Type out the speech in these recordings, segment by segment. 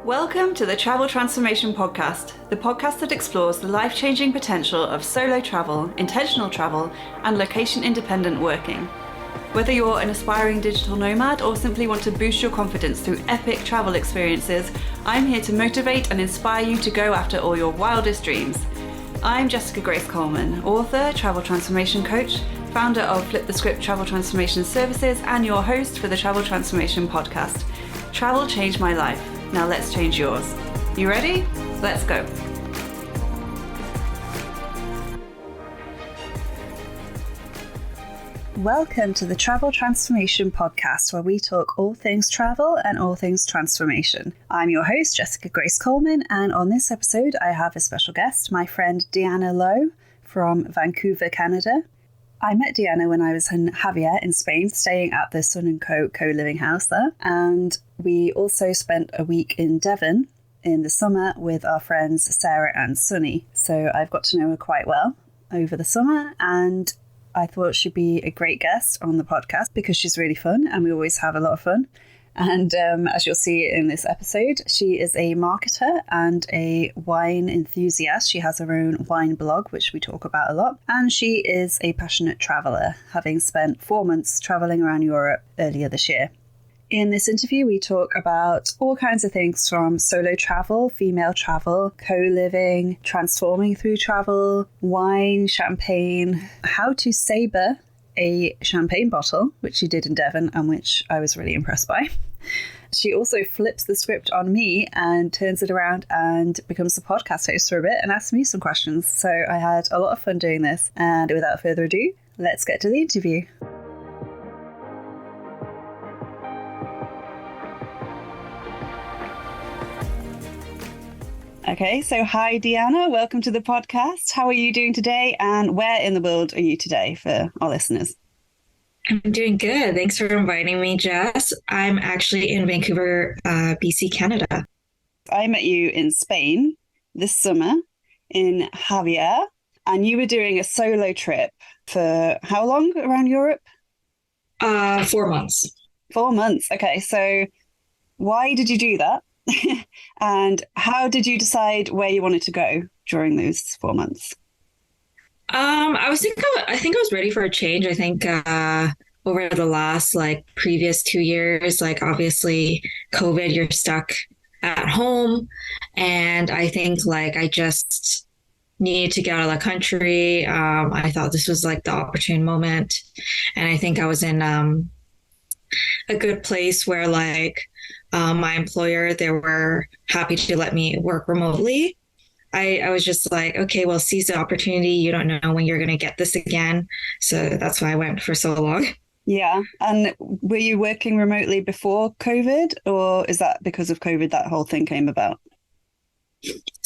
Welcome to the Travel Transformation Podcast, the podcast that explores the life-changing potential of solo travel, intentional travel, and location-independent working. Whether you're an aspiring digital nomad or simply want to boost your confidence through epic travel experiences, I'm here to motivate and inspire you to go after all your wildest dreams. I'm Jessica Grace Coleman, author, travel transformation coach, founder of Flip the Script Travel Transformation Services, and your host for the Travel Transformation Podcast. Travel changed my life. Now let's change yours. You ready? Let's go. Welcome to the Travel Transformation Podcast, where we talk all things travel and all things transformation. I'm your host, Jessica Grace Coleman, and on this episode, I have a special guest, my friend Deanna Lowe from Vancouver, Canada. I met Deanna when I was in Javea in Spain, staying at the Sun & Co co-living house there. And we also spent a week in Devon in the summer with our friends Sarah and Sunny. So I've got to know her quite well over the summer, and I thought she'd be a great guest on the podcast because she's really fun and we always have a lot of fun. And as you'll see in this episode, she is a marketer and a wine enthusiast. She has her own wine blog, which we talk about a lot. And she is a passionate traveller, having spent 4 months travelling around Europe earlier this year. In this interview, we talk about all kinds of things from solo travel, female travel, co-living, transforming through travel, wine, champagne, how to sabre a champagne bottle, which she did in Devon and which I was really impressed by. She also flips the script on me and turns it around and becomes the podcast host for a bit and asks me some questions. So I had a lot of fun doing this. And without further ado, let's get to the interview. Okay, so hi Deanna, welcome to the podcast. How are you doing today and where in the world are you today for our listeners? I'm doing good. Thanks for inviting me, Jess. I'm actually in Vancouver, BC, Canada. I met you in Spain this summer in Javea, and you were doing a solo trip for how long around Europe? 4 months. 4 months. Okay, so why did you do that? And how did you decide where you wanted to go during those 4 months? I think I was ready for a change. I think over the last previous 2 years, obviously COVID, you're stuck at home, and I think I just needed to get out of the country. I thought this was the opportune moment, and I think I was in a good place where my employer, they were happy to let me work remotely. I was just okay, well, seize the opportunity. You don't know when you're going to get this again. So that's why I went for so long. Yeah. And were you working remotely before COVID, or is that because of COVID that whole thing came about?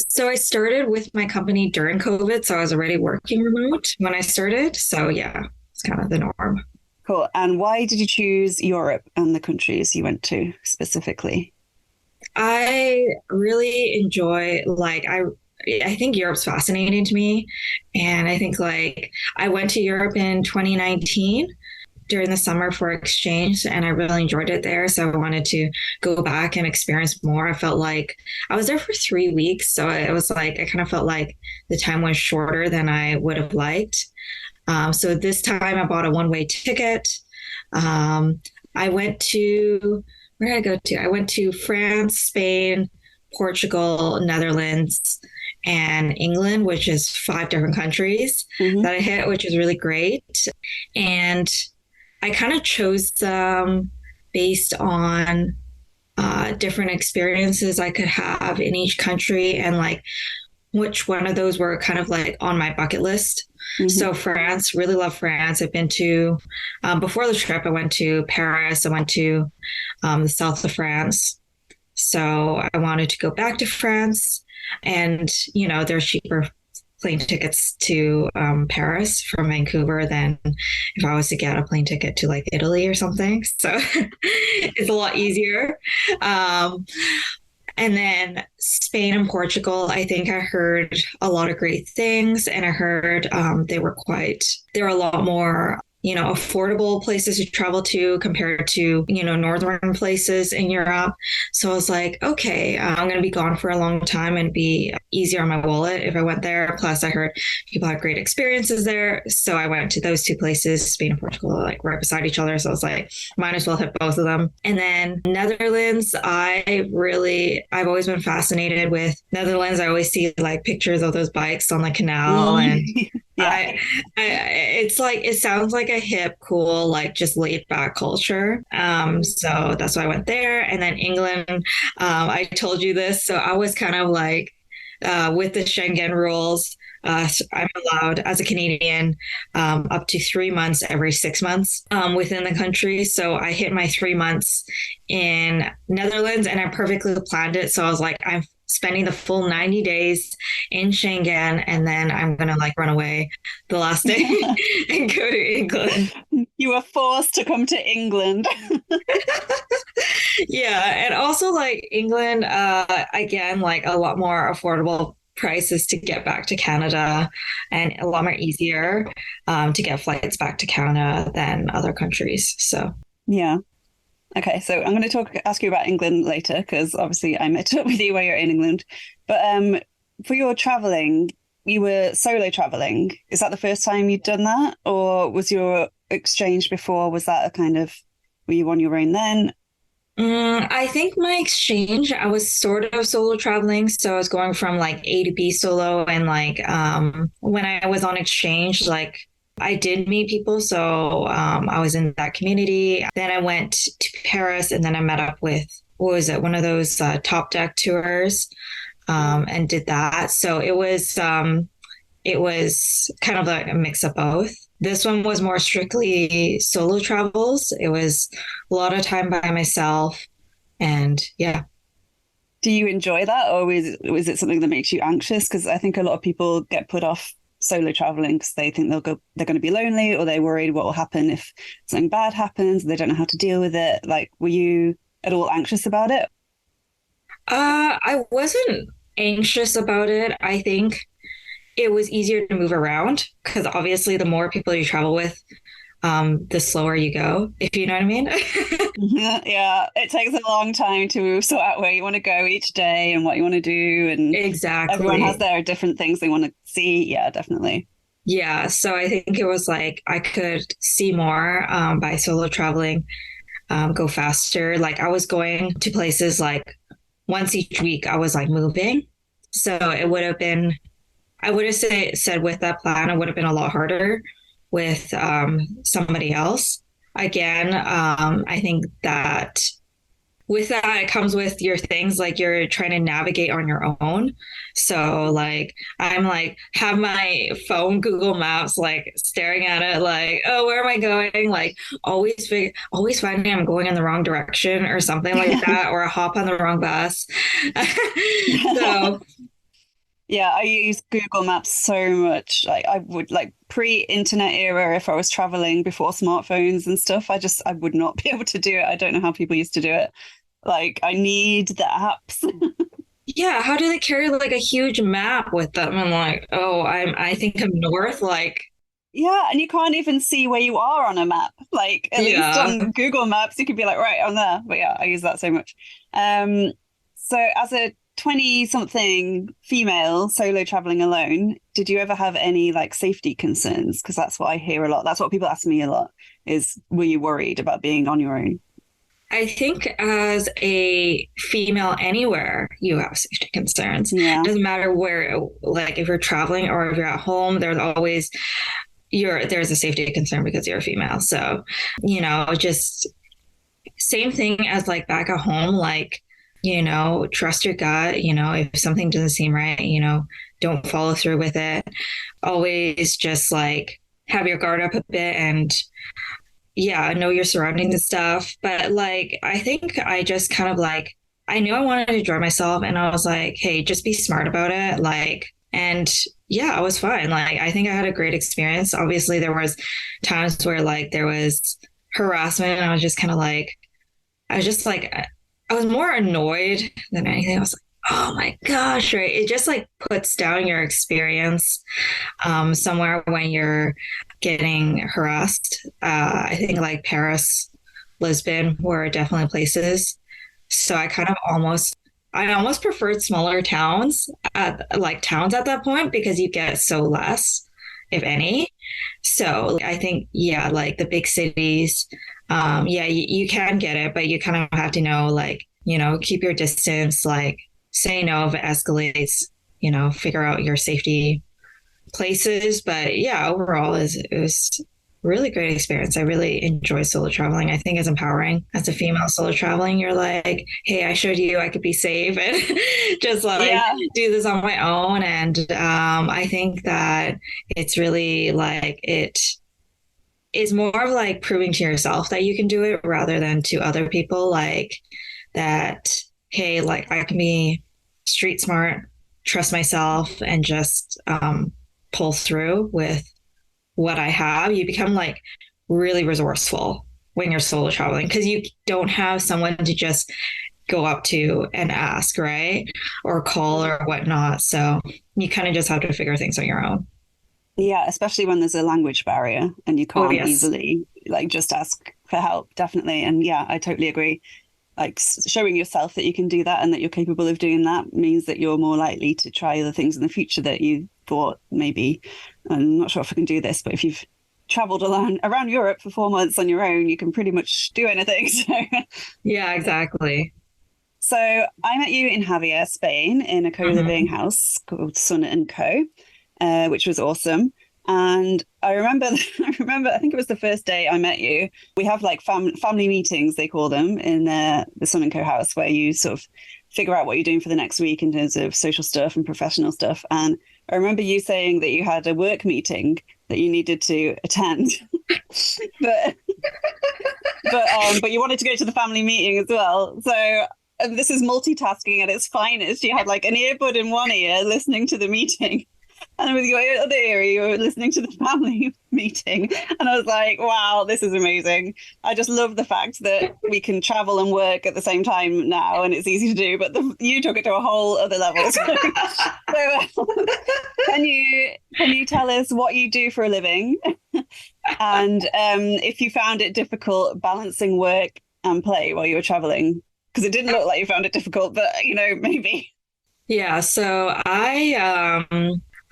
So I started with my company during COVID. So I was already working remote when I started. So yeah, it's kind of the norm. Cool. And why did you choose Europe and the countries you went to specifically? I really enjoy, I think Europe's fascinating to me. And I think I went to Europe in 2019 during the summer for exchange, and I really enjoyed it there. So I wanted to go back and experience more. I felt like I was there for 3 weeks. So it was I kind of felt like the time was shorter than I would have liked. So this time I bought a one-way ticket. I went to, where did I go to? I went to France, Spain, Portugal, Netherlands, and England, which is 5 different countries that I hit, which is really great. And I kind of chose them based on different experiences I could have in each country, and which one of those were kind of on my bucket list. So France, really love France. I've been to, before the trip, I went to Paris. I went to the south of France. So I wanted to go back to France, and, there's cheaper plane tickets to Paris from Vancouver than if I was to get a plane ticket to Italy or something. So it's a lot easier. And then Spain and Portugal, I think I heard a lot of great things, and I heard they were a lot more affordable places to travel to compared to, northern places in Europe. So I was like, okay, I'm going to be gone for a long time and be easier on my wallet if I went there. Plus, I heard people had great experiences there. So I went to those two places, Spain and Portugal, like right beside each other. So I was like, might as well hit both of them. And then Netherlands, I've always been fascinated with Netherlands. I always see like pictures of those bikes on the canal and Yeah. it's like, it sounds like a hip, cool, like just laid back culture. So that's why I went there. And then England, I told you this. So I was kind of like, with the Schengen rules, I'm allowed as a Canadian up to 3 months every 6 months within the country. So I hit my 3 months in Netherlands and I perfectly planned it. So I was like, I'm spending the full 90 days in Schengen and then I'm going to like run away the last day and go to England. You were forced to come to England. Yeah. And also like England, again, like a lot more affordable prices to get back to Canada and a lot more easier to get flights back to Canada than other countries. So, Yeah. Okay, so I'm going to ask you about England later because obviously I met up with you while you're in England. But for your traveling, you were solo traveling. Is that the first time you'd done that, or was your exchange before? Was that a kind of were you on your own then? I think my exchange, I was sort of solo traveling. So I was going from like A to B solo. And like when I was on exchange, like I did meet people. So I was in that community. Then I went to Paris and then I met up with, what was it, one of those top deck tours and did that. So it was kind of like a mix of both. This one was more strictly solo travels. It was a lot of time by myself. And yeah. Do you enjoy that, or was it something that makes you anxious? Because I think a lot of people get put off solo traveling because they think they're going to be lonely, or they're worried what will happen if something bad happens. They don't know how to deal with it. Like, were you at all anxious about it? I wasn't anxious about it. I think it was easier to move around because obviously the more people you travel with, the slower you go, if you know what I mean. Yeah, it takes a long time to sort out where you want to go each day and what you want to do, and everyone has Exactly. their different things they want to see. Yeah, definitely. Yeah. So I think it was like I could see more by solo traveling, go faster. Like I was going to places like once each week, I was like moving. So it would have been, I would have said with that plan, it would have been a lot harder with somebody else. Again, I think that with that, it comes with your things like you're trying to navigate on your own. So like I'm like have my phone Google Maps like staring at it like, oh, where am I going? Like always finding I'm going in the wrong direction or something like that, or I hop on the wrong bus. So Yeah, I use Google Maps so much. Like I would like pre-internet era if I was traveling before smartphones and stuff, I would not be able to do it. I don't know how people used to do it. Like I need the apps. yeah, how do they carry like a huge map with them? And like, oh, I think I'm north. Like, Yeah, and you can't even see where you are on a map. Like at least yeah. on Google Maps, you could be like, right, I'm there. But yeah, I use that so much. So as a 20 something female solo traveling alone, did you ever have any like safety concerns? Because that's what I hear a lot. That's what people ask me a lot is, were you worried about being on your own? I think as a female anywhere, you have safety concerns. Yeah. Doesn't matter where, like if you're traveling or if you're at home, there's a safety concern because you're a female. So, just same thing as like back at home, like, trust your gut, if something doesn't seem right, don't follow through with it. Always just like have your guard up a bit and yeah, know your surroundings and stuff. But like, I think I just kind of like, I knew I wanted to enjoy myself and I was like, hey, just be smart about it. Like, and yeah, I was fine. Like, I think I had a great experience. Obviously, there was times where like there was harassment and I was just kind of like, I was just like, I was more annoyed than anything. I was like, oh my gosh, right? It just like puts down your experience somewhere when you're getting harassed. I think like Paris, Lisbon were definitely places. So I almost preferred smaller towns at that point because you get so less, if any. So I think, yeah, like the big cities, yeah, you can get it, but you kind of have to know, like, keep your distance, like say no if it escalates, figure out your safety places. But yeah, overall it was really great experience. I really enjoy solo traveling. I think it's empowering as a female solo traveling. You're like, hey, I showed you I could be safe and just like do this on my own. And I think that it's really like it is more of like proving to yourself that you can do it rather than to other people, like that, hey, like I can be street smart, trust myself, and just pull through with what I have. You become like really resourceful when you're solo traveling because you don't have someone to just go up to and ask, right? Or call or whatnot. So you kind of just have to figure things on your own. Yeah, especially when there's a language barrier and you can't easily like just ask for help, definitely. And yeah, I totally agree. Like showing yourself that you can do that and that you're capable of doing that means that you're more likely to try other things in the future that you thought maybe, I'm not sure if I can do this, but if you've traveled around Europe for 4 months on your own, you can pretty much do anything. So yeah, exactly. So I met you in Javea, Spain, in a co-living house called Sun and Co, which was awesome. And I remember, I think it was the first day I met you. We have like family meetings, they call them, in the Sun and Co house, where you sort of figure out what you're doing for the next week in terms of social stuff and professional stuff. And I remember you saying that you had a work meeting that you needed to attend, but you wanted to go to the family meeting as well. So this is multitasking at its finest. You had like an earbud in one ear listening to the meeting, and with your other ear, you were listening to the family meeting. And I was like, wow, this is amazing. I just love the fact that we can travel and work at the same time now, and it's easy to do. But you took it to a whole other level. So can you tell us what you do for a living? And if you found it difficult balancing work and play while you were traveling? Because it didn't look like you found it difficult, but, maybe. Yeah, so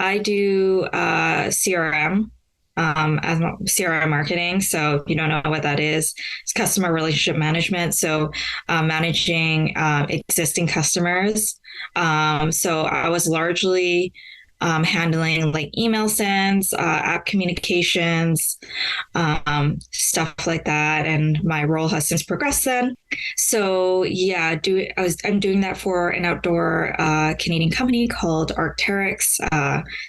I do CRM as CRM marketing. So if you don't know what that is, it's customer relationship management. So managing existing customers. So I was largely handling like email sends, app communications, stuff like that. And my role has since progressed then. So yeah, I'm doing that for an outdoor Canadian company called Arc'teryx.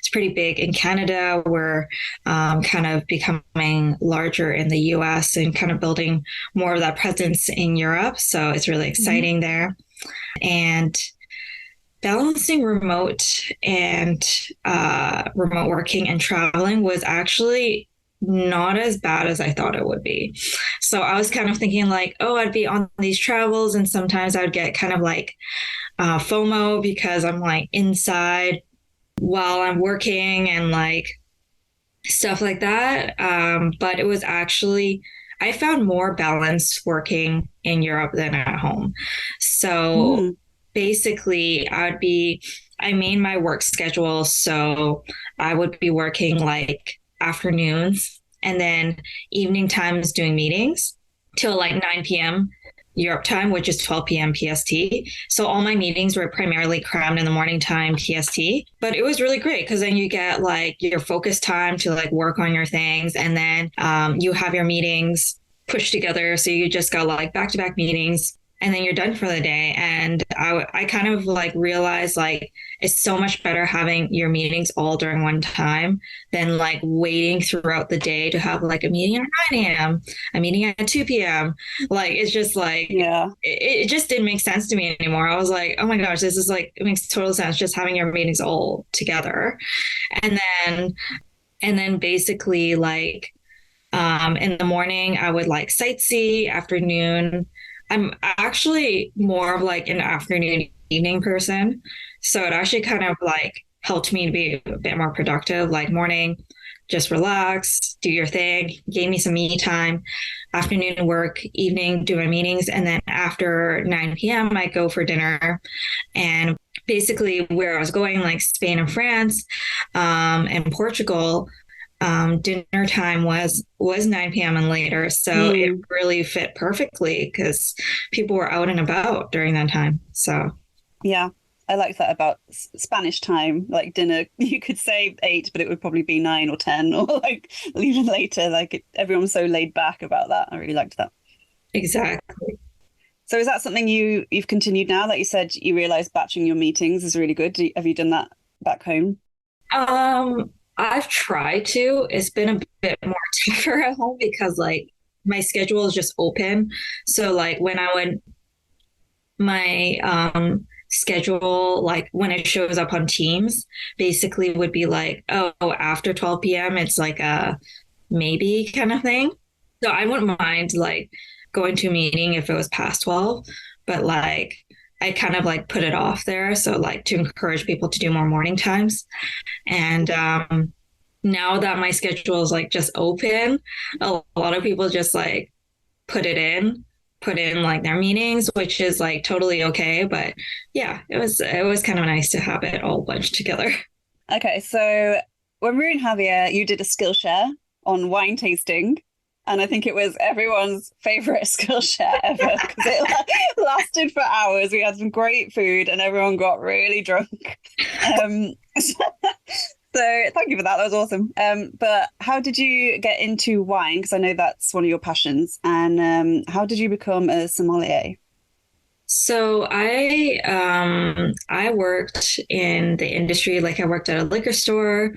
It's pretty big in Canada. We're kind of becoming larger in the US and kind of building more of that presence in Europe. So it's really exciting there. And balancing remote working and traveling was actually not as bad as I thought it would be. So I was kind of thinking like, oh, I'd be on these travels and sometimes I would get kind of like FOMO because I'm like inside while I'm working and like stuff like that. But it was actually, I found more balance working in Europe than at home. So basically I made my work schedule. So I would be working like afternoons and then evening times doing meetings till like 9 p.m. Europe time, which is 12 p.m. PST. So all my meetings were primarily crammed in the morning time PST, but it was really great because then you get like your focus time to like work on your things. And then you have your meetings pushed together. So you just got like back-to-back meetings and then you're done for the day. And I kind of like realized like it's so much better having your meetings all during one time than like waiting throughout the day to have like a meeting at 9 a.m., a meeting at 2 p.m. Like, it's just like, it just didn't make sense to me anymore. I was like, oh my gosh, this is like, it makes total sense just having your meetings all together. And then basically like, in the morning, I would like sightsee. Afternoon, I'm actually more of like an afternoon evening person. So it actually kind of like helped me to be a bit more productive. Like morning, just relax, do your thing, gave me some me time. Afternoon work, evening do my meetings, and then after 9 p.m. I go for dinner. And basically where I was going, like Spain and France, and Portugal, dinner time was 9 p.m. and later. So it really fit perfectly because people were out and about during that time. So Yeah, I like that about Spanish time. Like dinner, you could say 8, but it would probably be 9 or 10 or like even later. Everyone was so laid back about that. I really liked that. exactly. So is that something you've continued now? Like you said, you realize batching your meetings is really good. Have you done that back home? I've tried to. It's been a bit more tougher at home because like my schedule is just open. So like when I would my schedule, like when it shows up on Teams, basically would be like, oh, after 12 p.m. it's like a maybe kind of thing. So I wouldn't mind like going to a meeting if it was past 12, but like I kind of like put it off there. So like to encourage people to do more morning times. And now that my schedule is like just open, a lot of people just like put in like their meetings, which is like totally okay. But yeah, it was kind of nice to have it all bunched together. Okay, so when we were in Javier, you did a Skillshare on wine tasting. And I think it was everyone's favorite Skillshare ever because it lasted for hours. We had some great food and everyone got really drunk. So thank you for that. That was awesome. But how did you get into wine? Because I know that's one of your passions. And how did you become a sommelier? So I worked in the industry, like I worked at a liquor store.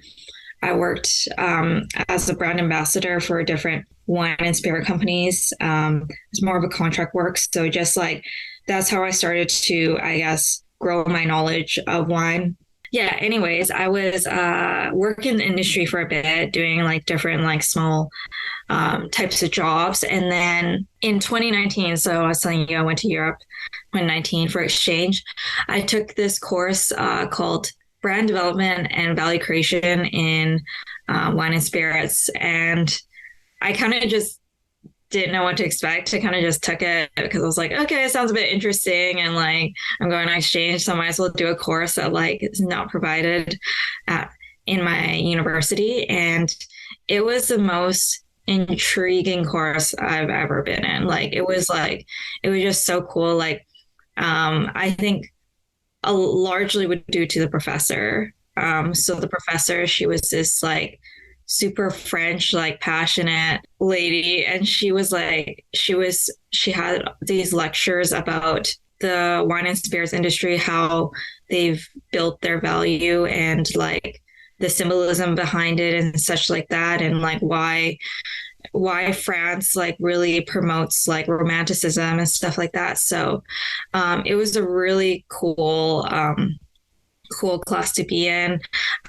I worked as a brand ambassador for different wine and spirit companies. It's more of a contract work. So just like that's how I started to, I guess, grow my knowledge of wine. Yeah, anyways, I was working in the industry for a bit, doing like different like small types of jobs. And then in 2019, so I was telling you I went to Europe 2019 for exchange. I took this course called Brand Development and Value Creation in Wine and Spirits. And I kind of just didn't know what to expect. I kind of just took it because I was like, okay, it sounds a bit interesting. And like, I'm going on exchange, so I might as well do a course that like is not provided in my university. And it was the most intriguing course I've ever been in. It was just so cool. Like, I think largely would due to the professor. So the professor, she was this like super French, like passionate lady. And she had these lectures about the wine and spirits industry, how they've built their value and like the symbolism behind it and such like that. And like why France like really promotes like romanticism and stuff like that. So it was a really cool class to be in.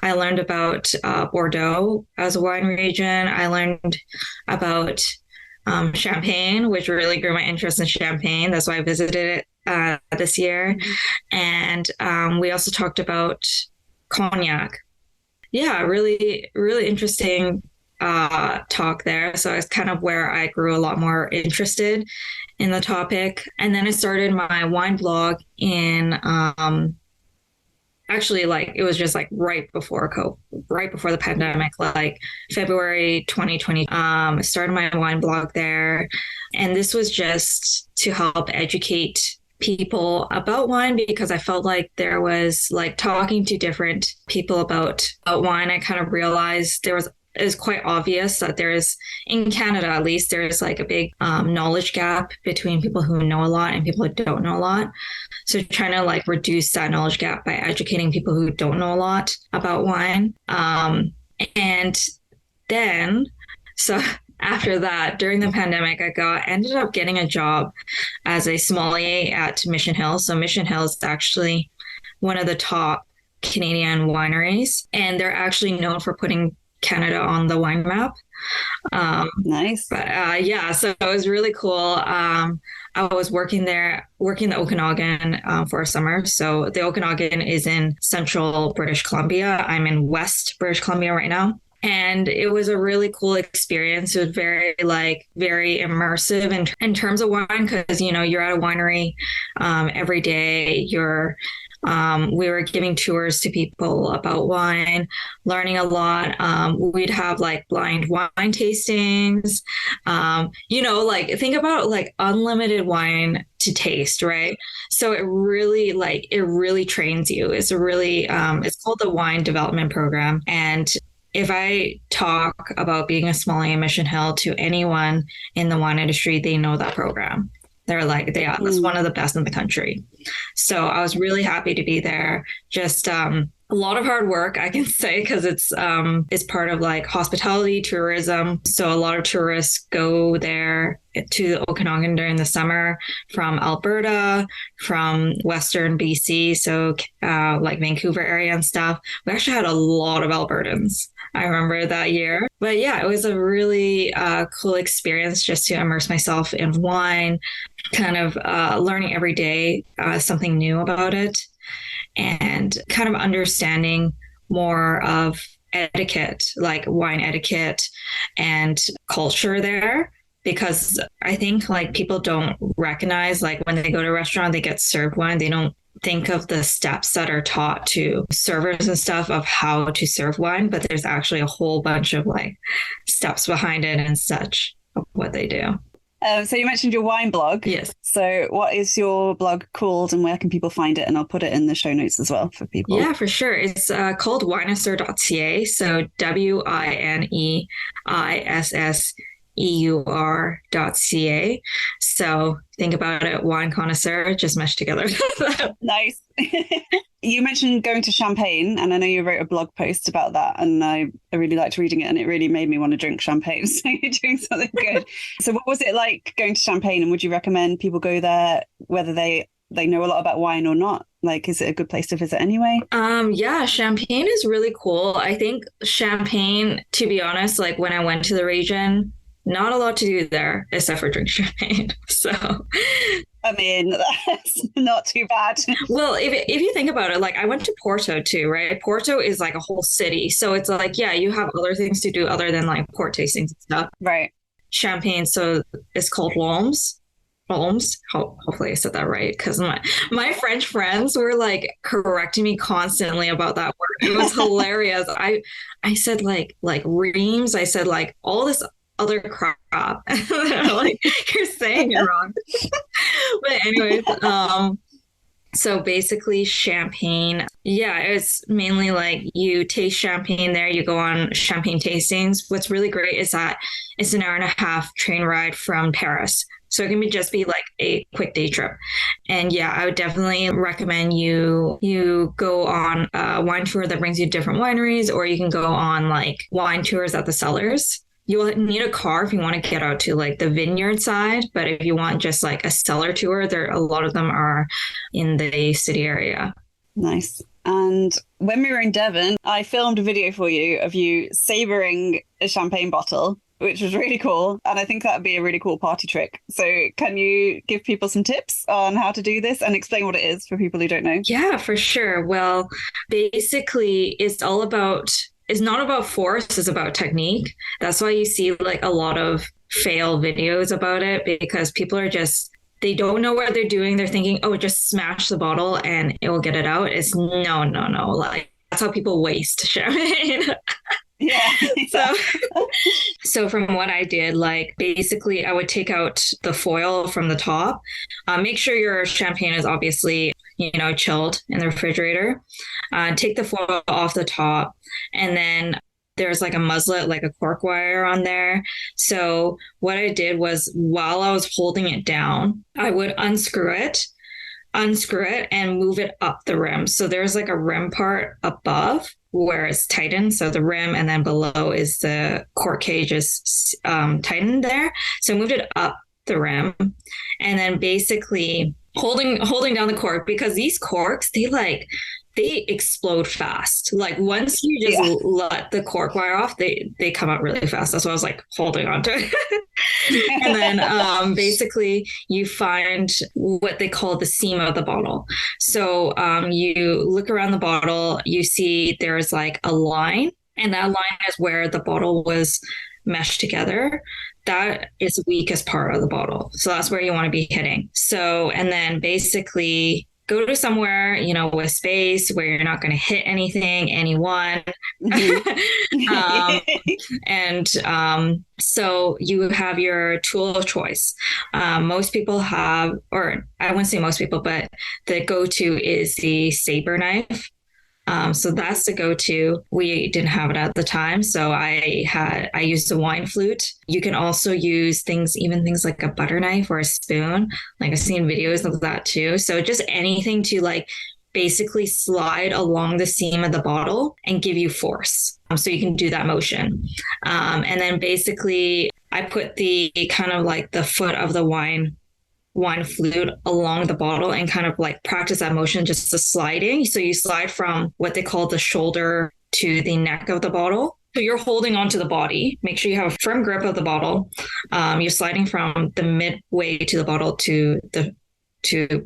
I learned about Bordeaux as a wine region. I learned about Champagne, which really grew my interest in Champagne. That's why I visited it this year. And we also talked about Cognac. Yeah, really, really interesting talk there. So it's kind of where I grew a lot more interested in the topic. And then I started my wine blog in actually like it was just like right before the pandemic, like February 2020. I started my wine blog there, and this was just to help educate people about wine because I felt like there was like talking to different people about wine. I kind of realized it was quite obvious that there is, in Canada at least, there is like a big knowledge gap between people who know a lot and people who don't know a lot. So trying to like reduce that knowledge gap by educating people who don't know a lot about wine. And then, so after that, during the pandemic, ended up getting a job as a sommelier at Mission Hill. So Mission Hill is actually one of the top Canadian wineries, and they're actually known for putting Canada on the wine map. Nice. But yeah, so it was really cool. I was working the Okanagan for a summer. So the Okanagan is in central British Columbia. I'm in West British Columbia right now. And it was a really cool experience. It was very immersive in terms of wine, because, you're at a winery every day. We were giving tours to people about wine, learning a lot. We'd have like blind wine tastings. Think about like unlimited wine to taste, right? So it really trains you. It's called the Wine Development Program. And if I talk about being a sommelier in Mission Hill to anyone in the wine industry, they know that program. They're like, that's one of the best in the country. So I was really happy to be there. Just a lot of hard work, I can say, because it's part of like hospitality tourism. So a lot of tourists go there to the Okanagan during the summer from Alberta, from Western BC, so like Vancouver area and stuff. We actually had a lot of Albertans. I remember that year. But yeah, it was a really cool experience just to immerse myself in wine, kind of learning every day something new about it, and kind of understanding more of etiquette, like wine etiquette and culture there. Because I think like people don't recognize, like when they go to a restaurant, they get served wine, they don't think of the steps that are taught to servers and stuff of how to serve wine, but there's actually a whole bunch of like steps behind it and such of what they do. So you mentioned your wine blog. Yes. So what is your blog called and where can people find it? And I'll put it in the show notes as well for people. Yeah, for sure. It's called wineisseur.ca. So WINEISSEUR.ca. So think about it, wine connoisseur, just meshed together. Nice. You mentioned going to Champagne, and I know you wrote a blog post about that, and I really liked reading it, and it really made me want to drink champagne. So you're doing something good. So what was it like going to Champagne, and would you recommend people go there, whether they know a lot about wine or not? Like, is it a good place to visit anyway? Yeah, Champagne is really cool. I think Champagne, to be honest, like when I went to the region, not a lot to do there except for drink champagne. So, I mean, that's not too bad. Well, if you think about it, like I went to Porto too, right? Porto is like a whole city. So it's like, yeah, you have other things to do other than like port tastings and stuff. Right. Champagne, so it's called Loms. Hopefully I said that right, because my French friends were like correcting me constantly about that word. It was hilarious. I said like reams. I said like all this other crap. Like, you're saying it wrong. But anyways, so basically Champagne, yeah, it's mainly like you taste champagne there, you go on champagne tastings. What's really great is that it's an hour and a half train ride from Paris. So it can just be like a quick day trip. And yeah, I would definitely recommend you go on a wine tour that brings you to different wineries, or you can go on like wine tours at the cellars. You'll need a car if you want to get out to like the vineyard side. But if you want just like a cellar tour, a lot of them are in the city area. Nice. And when we were in Devon, I filmed a video for you of you sabering a champagne bottle, which was really cool. And I think that would be a really cool party trick. So can you give people some tips on how to do this and explain what it is for people who don't know? Yeah, for sure. Well, basically, it's not about force, it's about technique. That's why you see like a lot of fail videos about it, because people are they don't know what they're doing. They're thinking, oh, just smash the bottle and it will get it out. It's no. Like that's how people waste champagne. Yeah. So from what I did, like basically I would take out the foil from the top. Make sure your champagne is obviously, chilled in the refrigerator. Take the foil off the top, and then there's like a muslin, like a cork wire on there. So what I did was, while I was holding it down, I would unscrew it and move it up the rim. So there's like a rim part above where it's tightened. So the rim, and then below is the cork cage is tightened there. So I moved it up the rim, and then basically holding down the cork, because these corks, they explode fast. Like once you just let the cork wire off, they come out really fast. That's why I was like holding on to it. And then basically you find what they call the seam of the bottle. So you look around the bottle, you see there's like a line, and that line is where the bottle was meshed together. That is the weakest part of the bottle. So that's where you want to be hitting. So, and then basically go to somewhere, you know, with space where you're not going to hit anything, anyone. So you have your tool of choice. Most people have, or I wouldn't say most people, but the go-to is the sabre knife. So that's the go-to. We didn't have it at the time, so I used a wine flute. You can also use things like a butter knife or a spoon. Like I've seen videos of that too. So just anything to like basically slide along the seam of the bottle and give you force. So you can do that motion. And then basically I put the kind of like the foot of the wine flute along the bottle and kind of like practice that motion, just the sliding. So you slide from what they call the shoulder to the neck of the bottle. So you're holding onto the body. Make sure you have a firm grip of the bottle. You're sliding from the midway to the bottle to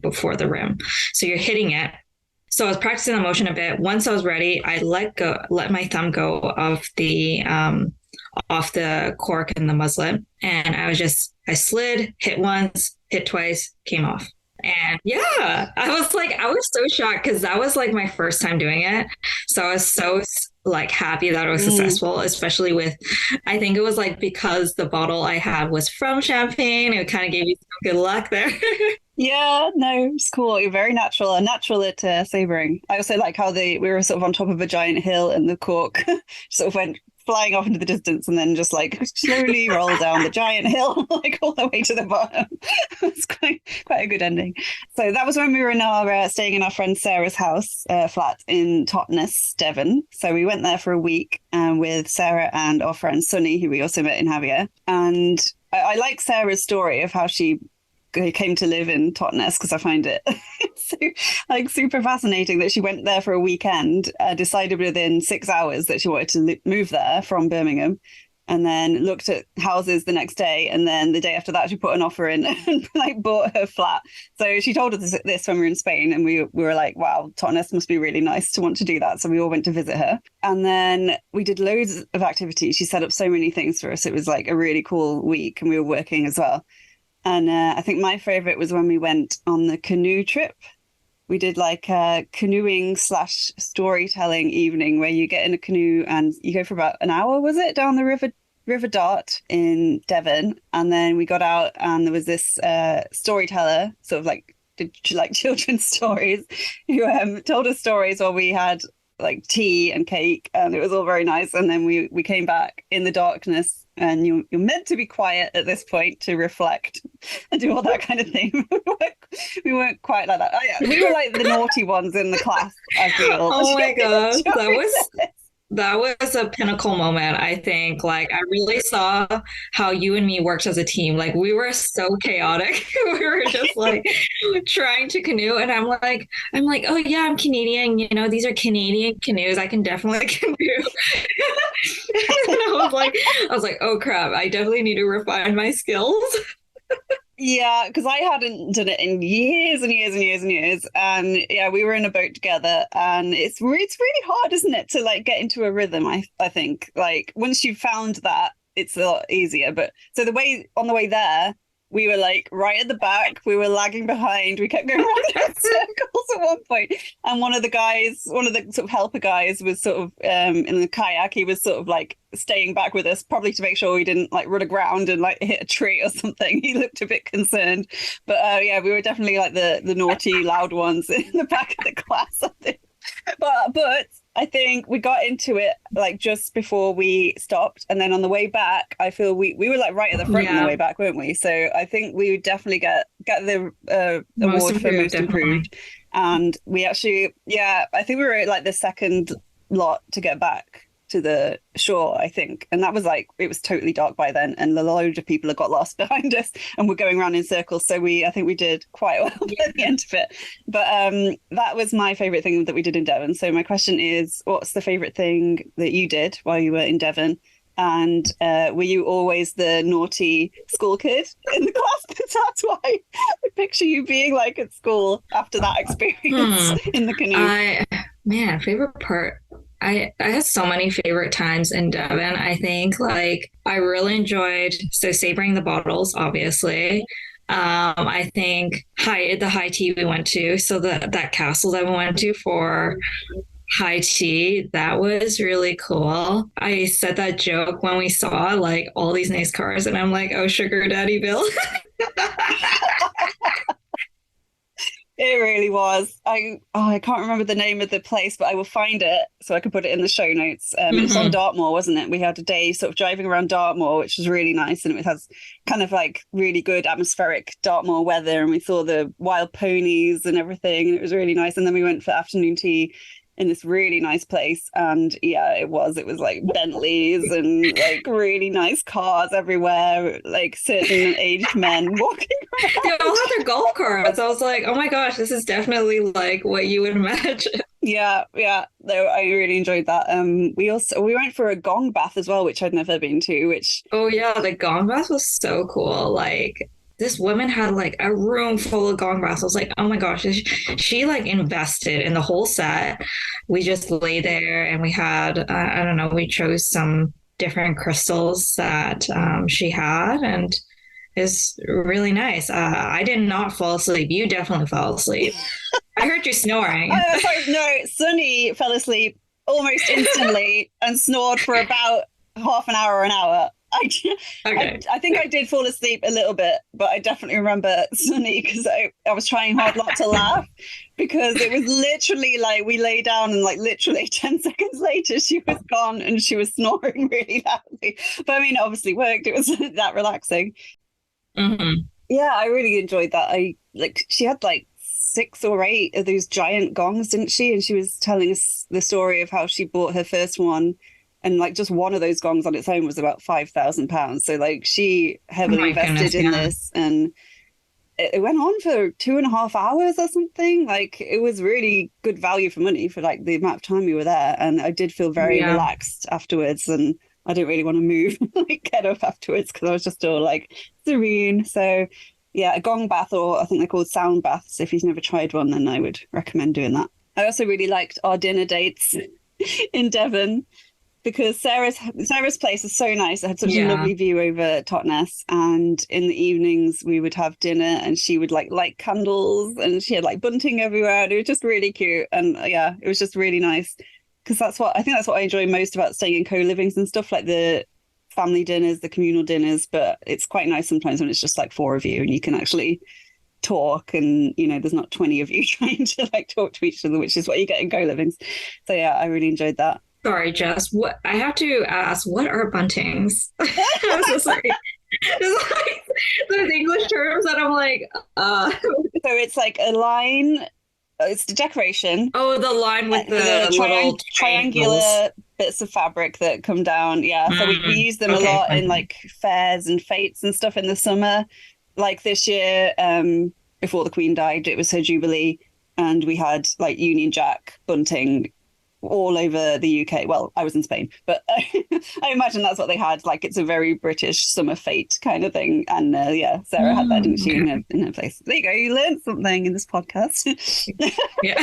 before the rim. So you're hitting it. So I was practicing the motion a bit. Once I was ready, I let my thumb go of the off the cork and the muslin, and I slid, hit once, hit twice, came off. And yeah, I was so shocked because that was like my first time doing it. So I was so like happy that it was successful, especially with, I think it was like because the bottle I had was from Champagne, it kind of gave you some good luck there. Yeah, no, it's cool. You're very natural at sabering. I also like how we were sort of on top of a giant hill and the cork sort of went flying off into the distance and then just like slowly roll down the giant hill, like all the way to the bottom. It's quite a good ending. So that was when we were staying in our friend Sarah's house flat in Totnes, Devon. So we went there for a week with Sarah and our friend Sunny, who we also met in Javea. And I like Sarah's story of how she came to live in Totnes, because I find it super fascinating that she went there for a weekend, decided within 6 hours that she wanted to move there from Birmingham, and then looked at houses the next day, and then the day after that she put an offer in and like bought her flat. So she told us this when we were in Spain, and we were like, wow, Totnes must be really nice to want to do that. So we all went to visit her, and then we did loads of activities. She set up so many things for us. It was like a really cool week, and we were working as well. And I think my favorite was when we went on the canoe trip. We did like a canoeing / storytelling evening where you get in a canoe and you go for about an hour, was it, down the River Dart in Devon. And then we got out and there was this storyteller, sort of like did like children's stories, who told us stories while we had like tea and cake, and it was all very nice. And then we came back in the darkness, and you're meant to be quiet at this point to reflect and do all that kind of thing. We weren't quite like that. We were like the naughty ones in the class, I feel. Oh my gosh, that was a pinnacle moment, I think. Like, I really saw how you and me worked as a team. Like, we were so chaotic. We were just like trying to canoe. And I'm like, oh yeah, I'm Canadian. You know, these are Canadian canoes. I can definitely canoe. And I was like, oh crap, I definitely need to refine my skills. Yeah, because I hadn't done it in years and years and years and years. And yeah, we were in a boat together, and it's really hard, isn't it, to like get into a rhythm, I think. Like once you've found that, it's a lot easier. But so on the way there, we were like right at the back, we were lagging behind, we kept going around in circles at one point. And one of the sort of helper guys was sort of in the kayak, he was sort of like staying back with us, probably to make sure we didn't like run aground and like hit a tree or something. He looked a bit concerned. But yeah, we were definitely like the naughty, loud ones in the back of the class, I think. But I think we got into it like just before we stopped, and then on the way back, I feel we were like right at the front on the way back, weren't we? So I think we would definitely get the award for most improved. And we actually, I think we were like the second lot to get back. to the shore, I think. And that was like, it was totally dark by then, and a load of people had got lost behind us and were going around in circles. So I think we did quite well at the end of it. But that was my favorite thing that we did in Devon. So my question is, what's the favorite thing that you did while you were in Devon? And were you always the naughty school kid in the class? Because that's why I picture you being like at school after that experience in the canoe. Favorite part. I had so many favorite times in Devon. I think like I really enjoyed sabering the bottles, obviously. I think the high tea we went to, so that castle that we went to for high tea, that was really cool. I said that joke when we saw like all these nice cars, and I'm like, oh, sugar daddy Bill. It really was. I can't remember the name of the place, but I will find it so I can put it in the show notes. It's on Dartmoor, wasn't it? We had a day sort of driving around Dartmoor, which was really nice, and it has kind of like really good atmospheric Dartmoor weather, and we saw the wild ponies and everything, and it was really nice. And then we went for afternoon tea in this really nice place, and it was like Bentleys and like really nice cars everywhere, like certain aged men walking around. They all had their golf carts. I was like, oh my gosh, this is definitely like what you would imagine. No, I really enjoyed that. We went for a gong bath as well, which I'd never been to, which the gong bath was so cool. Like this woman had like a room full of gong baths. I was like, oh my gosh, she like invested in the whole set. We just lay there and we had, I don't know, we chose some different crystals that she had, and it's really nice. I did not fall asleep. You definitely fell asleep. I heard you snoring. Sorry, no, Sunny fell almost instantly and snored for about half an hour or an hour. I think I did fall asleep a little bit, but I definitely remember Sunny because I was trying hard not to laugh because it was literally like we lay down and like literally 10 seconds later she was gone and she was snoring really loudly. But I mean, it obviously worked. It was that relaxing. Mm-hmm. Yeah, I really enjoyed that. She had like 6 or 8 of those giant gongs, didn't she? And she was telling us the story of how she bought her first one. And like just one of those gongs on its own was about £5,000. So like she heavily invested in this, and it went on for 2.5 hours or something. Like it was really good value for money for like the amount of time we were there. And I did feel very relaxed afterwards, and I didn't really want to move, like get up afterwards because I was just all like serene. So yeah, a gong bath, or I think they're called sound baths. If you've never tried one, then I would recommend doing that. I also really liked our dinner dates in Devon, because Sarah's place is so nice. It had such a lovely view over Totnes, and in the evenings we would have dinner and she would like light candles and she had like bunting everywhere, and it was just really cute. And it was just really nice, because that's what I enjoy most about staying in co-livings and stuff, like the family dinners, the communal dinners. But it's quite nice sometimes when it's just like 4 of you and you can actually talk, and there's not 20 of you trying to like talk to each other, which is what you get in co-livings. So I really enjoyed that. Sorry, Jess. What I have to ask, what are buntings? I'm so sorry. There's like those English terms that I'm like, So it's like a line. It's the decoration. Oh, the line with the little triangular bits of fabric that come down. Yeah. So we use them a lot in like fairs and fetes and stuff in the summer. Like this year, before the Queen died, it was her Jubilee, and we had like Union Jack bunting all over the UK. Well, I was in Spain, but I imagine that's what they had. Like it's a very British summer fete kind of thing. And Sarah had that, didn't she, in her place. There you go. You learned something in this podcast. Yeah.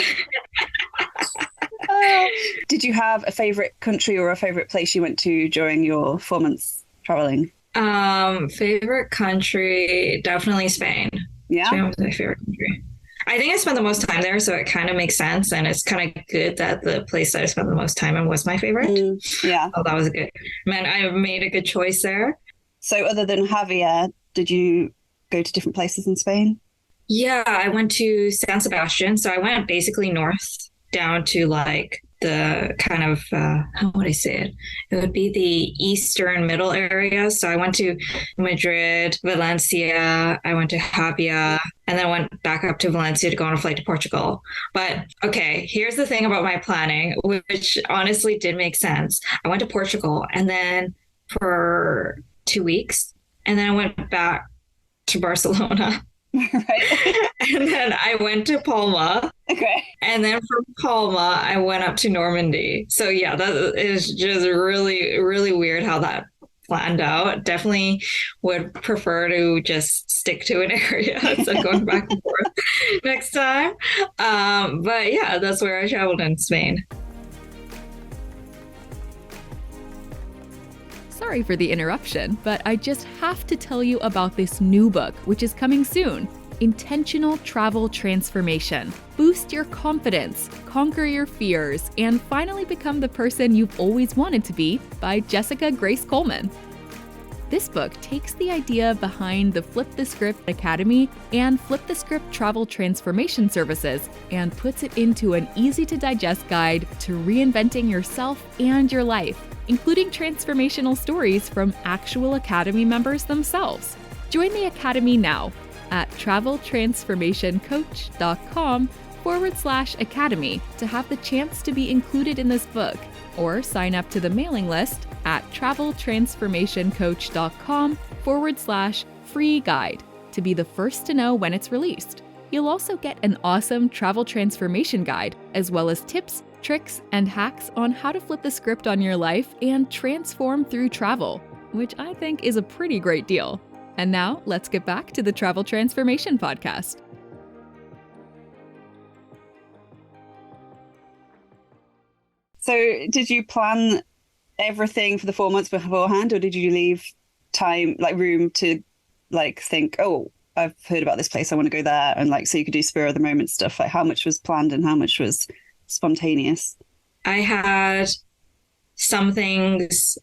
Did you have a favorite country or a favorite place you went to during your 4 months traveling? Favorite country, definitely Spain. Yeah. Spain was my favorite country. I think I spent the most time there, so it kind of makes sense. And it's kind of good that the place that I spent the most time in was my favorite. Yeah. Oh, that was good. Man, I made a good choice there. So other than Javea, did you go to different places in Spain? Yeah, I went to San Sebastian. So I went basically north down to like the kind of how would I say it? It would be the eastern middle area. So I went to Madrid, Valencia, I went to Javea, and then went back up to Valencia to go on a flight to Portugal. But okay, here's the thing about my planning, which honestly did make sense. I went to Portugal and then for 2 weeks, and then I went back to Barcelona. Right. And then I went to Palma. Okay. And then from Palma, I went up to Normandy. So yeah, that is just really, really weird how that planned out. Definitely would prefer to just stick to an area instead of going back and forth next time. But yeah, that's where I traveled in Spain. Sorry for the interruption, but I just have to tell you about this new book, which is coming soon. Intentional Travel Transformation. Boost your confidence, conquer your fears, and finally become the person you've always wanted to be by Jessica Grace Coleman. This book takes the idea behind the Flip the Script Academy and Flip the Script Travel Transformation Services and puts it into an easy-to-digest guide to reinventing yourself and your life, including transformational stories from actual Academy members themselves. Join the Academy now at traveltransformationcoach.com/academy to have the chance to be included in this book, or sign up to the mailing list at traveltransformationcoach.com/free guide to be the first to know when it's released. You'll also get an awesome travel transformation guide, as well as tips, tricks, and hacks on how to flip the script on your life and transform through travel, which I think is a pretty great deal. And now, let's get back to the Travel Transformation Podcast. So did you plan everything for the 4 months beforehand, or did you leave time, like room to like think, oh, I've heard about this place, I want to go there, and like so you could do spur of the moment stuff? Like how much was planned and how much was spontaneous? I had some things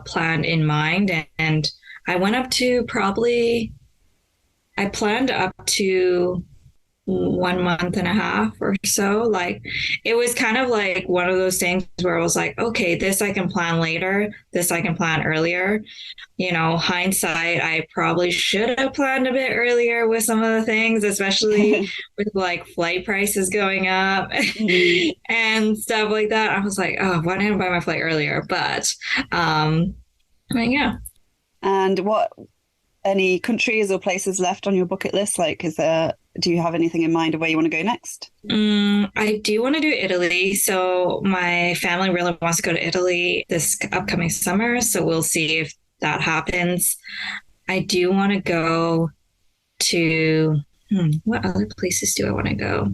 planned in mind, and I went up to I planned up to 1.5 months or so. Like it was kind of like one of those things where I was like, okay, this I can plan later, this I can plan earlier. You know, hindsight, I probably should have planned a bit earlier with some of the things, especially with like flight prices going up and stuff like that. I was like, oh, why didn't I buy my flight earlier? But yeah. And any countries or places left on your bucket list? Like, do you have anything in mind of where you want to go next? I do want to do Italy. So my family really wants to go to Italy this upcoming summer. So we'll see if that happens. I do want to go to, what other places do I want to go?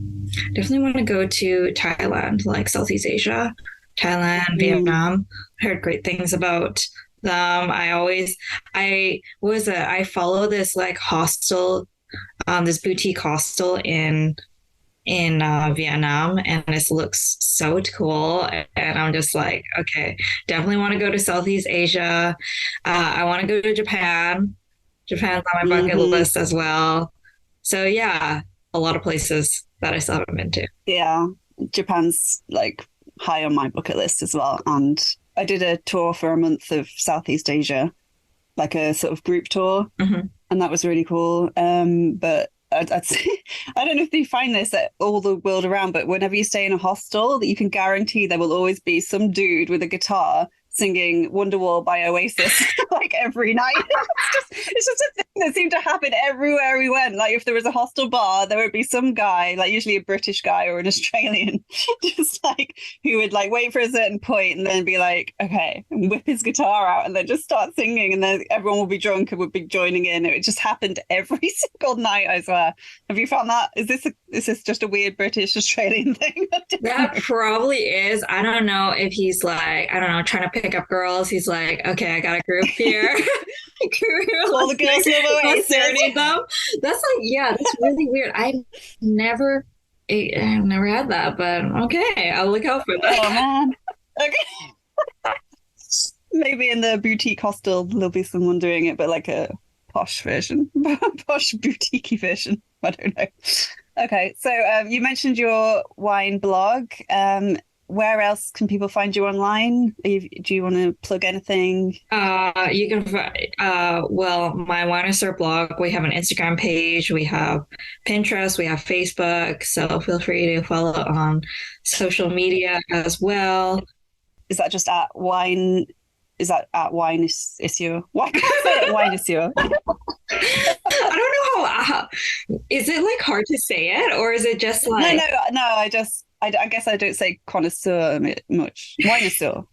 Definitely want to go to Thailand, like Southeast Asia, Thailand, Vietnam. I heard great things about them. I follow this like hostel, this boutique hostel in Vietnam, and this looks so cool. And I'm just like, okay, definitely want to go to Southeast Asia. I want to go to Japan. Japan's on my bucket list as well. So yeah, a lot of places that I still haven't been to. Yeah, Japan's like high on my bucket list as well. And I did a tour for a month of Southeast Asia, like a sort of group tour, and that was really cool. But I'd say, I don't know if you find this at all the world around, but whenever you stay in a hostel, that you can guarantee there will always be some dude with a guitar singing Wonderwall by Oasis like every night. It's just a thing that seemed to happen everywhere we went. Like if there was a hostel bar, there would be some guy, like usually a British guy or an Australian, just like who would like wait for a certain point and then be like, okay, and whip his guitar out and then just start singing, and then everyone will be drunk and would be joining in. It just happened every single night, I swear. Have you found that? Is this just a weird British Australian thing? That probably is. I don't know if he's like, I don't know, trying to pick up girls. He's like, okay, I got a group here. All the girls love Oasis. Them. That's like, yeah, that's really weird. I've never had that, but okay, I'll look out for that. Oh man. Okay. Maybe in the boutique hostel there'll be someone doing it, but like a posh version, posh boutique version. I don't know. Okay, so you mentioned your wine blog. Where else can people find you online? Do you want to plug anything? You can well, my Wineisseur blog, we have an Instagram page, we have Pinterest, we have Facebook, so feel free to follow on social media as well. Is that just at wine? Is that at Wineisseur? Why can't I say it Wineisseur? I don't know how is it like hard to say it, or is it just like No. I guess I don't say connoisseur much. Wineisseur.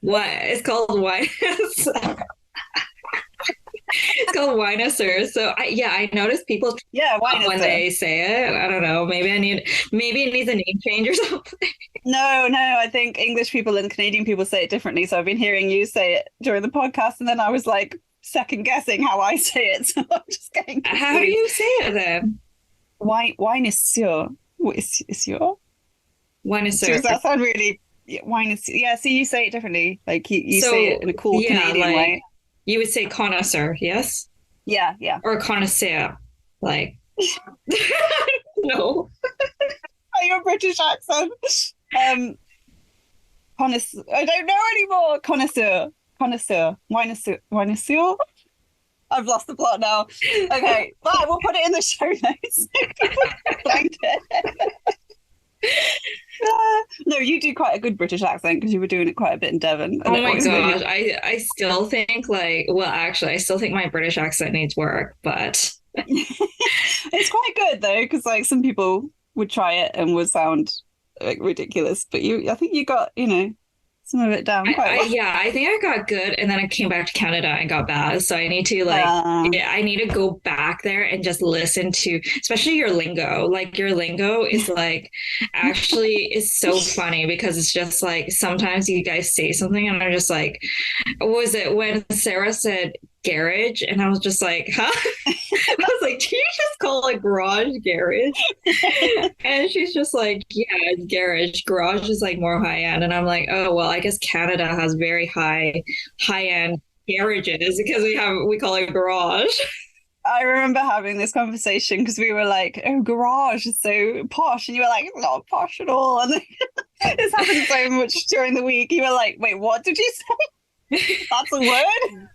what it's called wine? It's called Wineisseur. So I noticed people when they say it. I don't know. Maybe it needs a name change or something. No. I think English people and Canadian people say it differently. So I've been hearing you say it during the podcast, and then I was like second guessing how I say it. So I'm just getting confused. How do you say it then? Wineisseur. Wineisseur. Wineisseur. Does that sound really Wineisseur? Yeah. So you say it differently. Like you say it in a cool Canadian way. You would say connoisseur, yes? Yeah. Or connoisseur, like. No. Your British accent. Connoisseur. I don't know anymore. Connoisseur. Wineisseur. I've lost the plot now. Okay, but we'll put it in the show notes. Find it. No, you do quite a good British accent because you were doing it quite a bit in Devon. Oh my gosh, I still think I still think my British accent needs work, but it's quite good though, because like some people would try it and would sound like ridiculous, but I think you got some of it down quite well. I think I got good, and then I came back to Canada and got bad. So I need to I need to go back there and just listen to, especially your lingo. Like your lingo is like actually is so funny because it's just like sometimes you guys say something and I'm just like, what was it when Sarah said garage? And I was just like, huh? I was like, do you just call it garage garage? And she's just like, yeah, it's garage. Garage is like more high end. And I'm like, oh, well, I guess Canada has very high end garages because we call it garage. I remember having this conversation because we were like, oh, garage is so posh. And you were like, it's not posh at all. And this happened so much during the week. You were like, wait, what did you say? That's a word?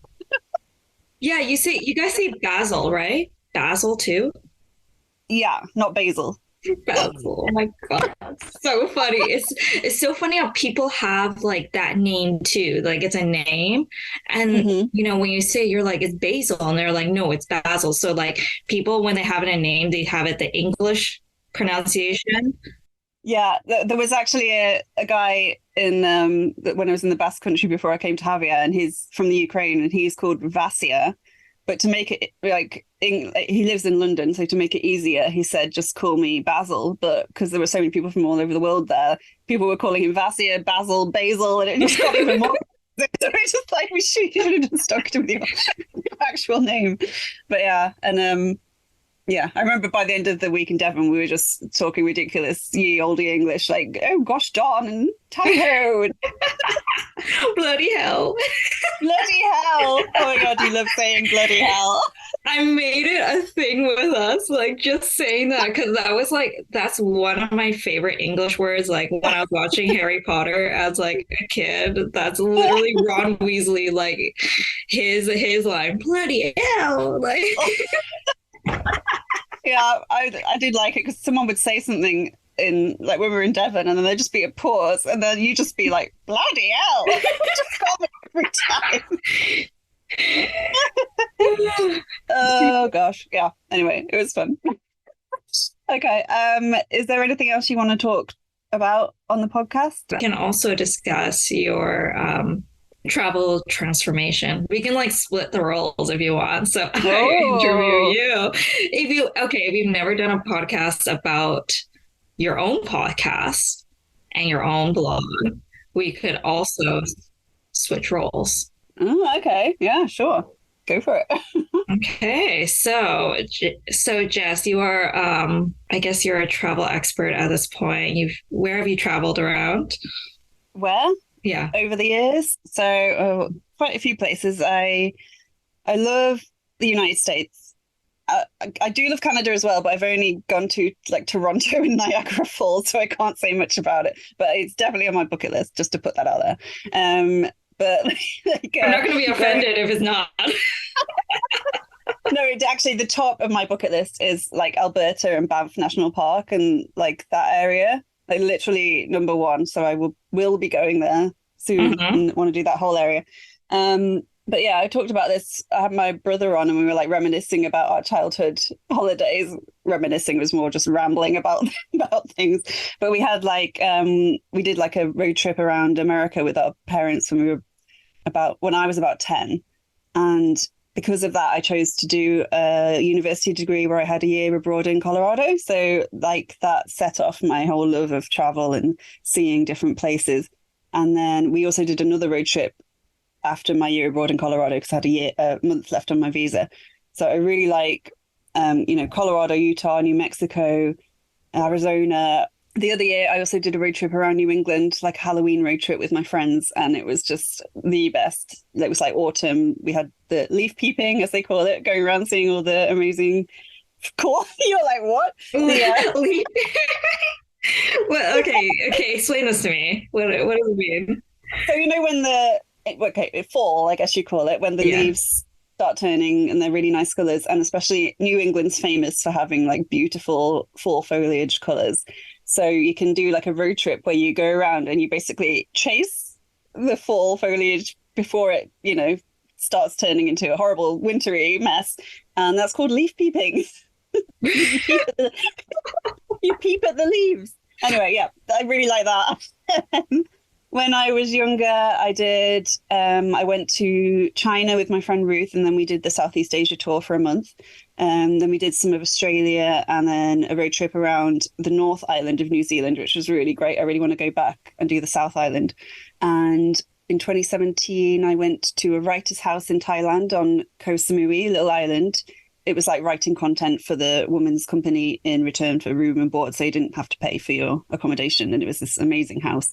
Yeah, you guys say basil, right? Basil too? Yeah, not basil. Basil. Oh my God. So funny. It's so funny how people have like that name too. Like it's a name. And when you say you're like, it's basil, and they're like, no, it's basil. So like people, when they have it a name, they have it the English pronunciation. Yeah, there was actually a guy in when I was in the Basque Country before I came to Javea, and he's from the Ukraine, and he's called Vasia. But to make it he lives in London, so to make it easier, he said, just call me Basil. But because there were so many people from all over the world there, people were calling him Vasia, Basil, Basil, and it just got even more. So it's just like we should have just stuck to the actual name. But yeah, and yeah, I remember by the end of the week in Devon, we were just talking ridiculous ye olde English, like, oh gosh darn, and tally-ho. Bloody hell. Bloody hell. Oh my God, you love saying bloody hell. I made it a thing with us, like just saying that, because that's one of my favorite English words. Like when I was watching Harry Potter as like a kid, that's literally Ron Weasley, like his line, bloody hell. Like yeah, I did like it because someone would say something in like when we were in Devon, and then there'd just be a pause, and then you just be like, bloody hell. Just call me every time. Oh gosh, yeah. Anyway, it was fun. Okay, is there anything else you want to talk about on the podcast? We can also discuss your travel transformation. We can like split the roles if you want. So I interview you. If you've never done a podcast about your own podcast and your own blog, we could also switch roles. Oh, okay. Yeah, sure. Go for it. Okay. So Jess, you are, I guess you're a travel expert at this point. Where have you traveled around? Where? Yeah. Over the years. So quite a few places. I love the United States. I do love Canada as well, but I've only gone to like Toronto and Niagara Falls, so I can't say much about it. But it's definitely on my bucket list, just to put that out there. But like, I'm not going to be offended if it's not. No, actually, the top of my bucket list is like Alberta and Banff National Park and like that area, like literally number one. So I will be going there soon and want to do that whole area. But yeah, I talked about this. I had my brother on and we were like reminiscing about our childhood holidays. Reminiscing was more just rambling about things. But we had like we did like a road trip around America with our parents when I was about 10. And because of that, I chose to do a university degree where I had a year abroad in Colorado. So like that set off my whole love of travel and seeing different places. And then we also did another road trip after my year abroad in Colorado because I had a month left on my visa. So I really like, Colorado, Utah, New Mexico, Arizona. The other year, I also did a road trip around New England, like a Halloween road trip with my friends, and it was just the best. It was like autumn. We had the leaf peeping, as they call it, going around seeing all the amazing. Cool. You're like, what? Leaf. Well, okay. Explain this to me. What does it mean? So when fall, I guess you call it, when the leaves start turning and they're really nice colours, and especially New England's famous for having like beautiful fall foliage colours. So you can do like a road trip where you go around and you basically chase the fall foliage before it, starts turning into a horrible wintry mess. And that's called leaf peeping. You peep at the leaves. Anyway, yeah, I really like that. When I was younger, I went to China with my friend Ruth, and then we did the Southeast Asia tour for a month. Then we did some of Australia and then a road trip around the North Island of New Zealand, which was really great. I really want to go back and do the South Island. And in 2017, I went to a writer's house in Thailand on Koh Samui, little island. It was like writing content for the woman's company in return for room and board, so you didn't have to pay for your accommodation. And it was this amazing house.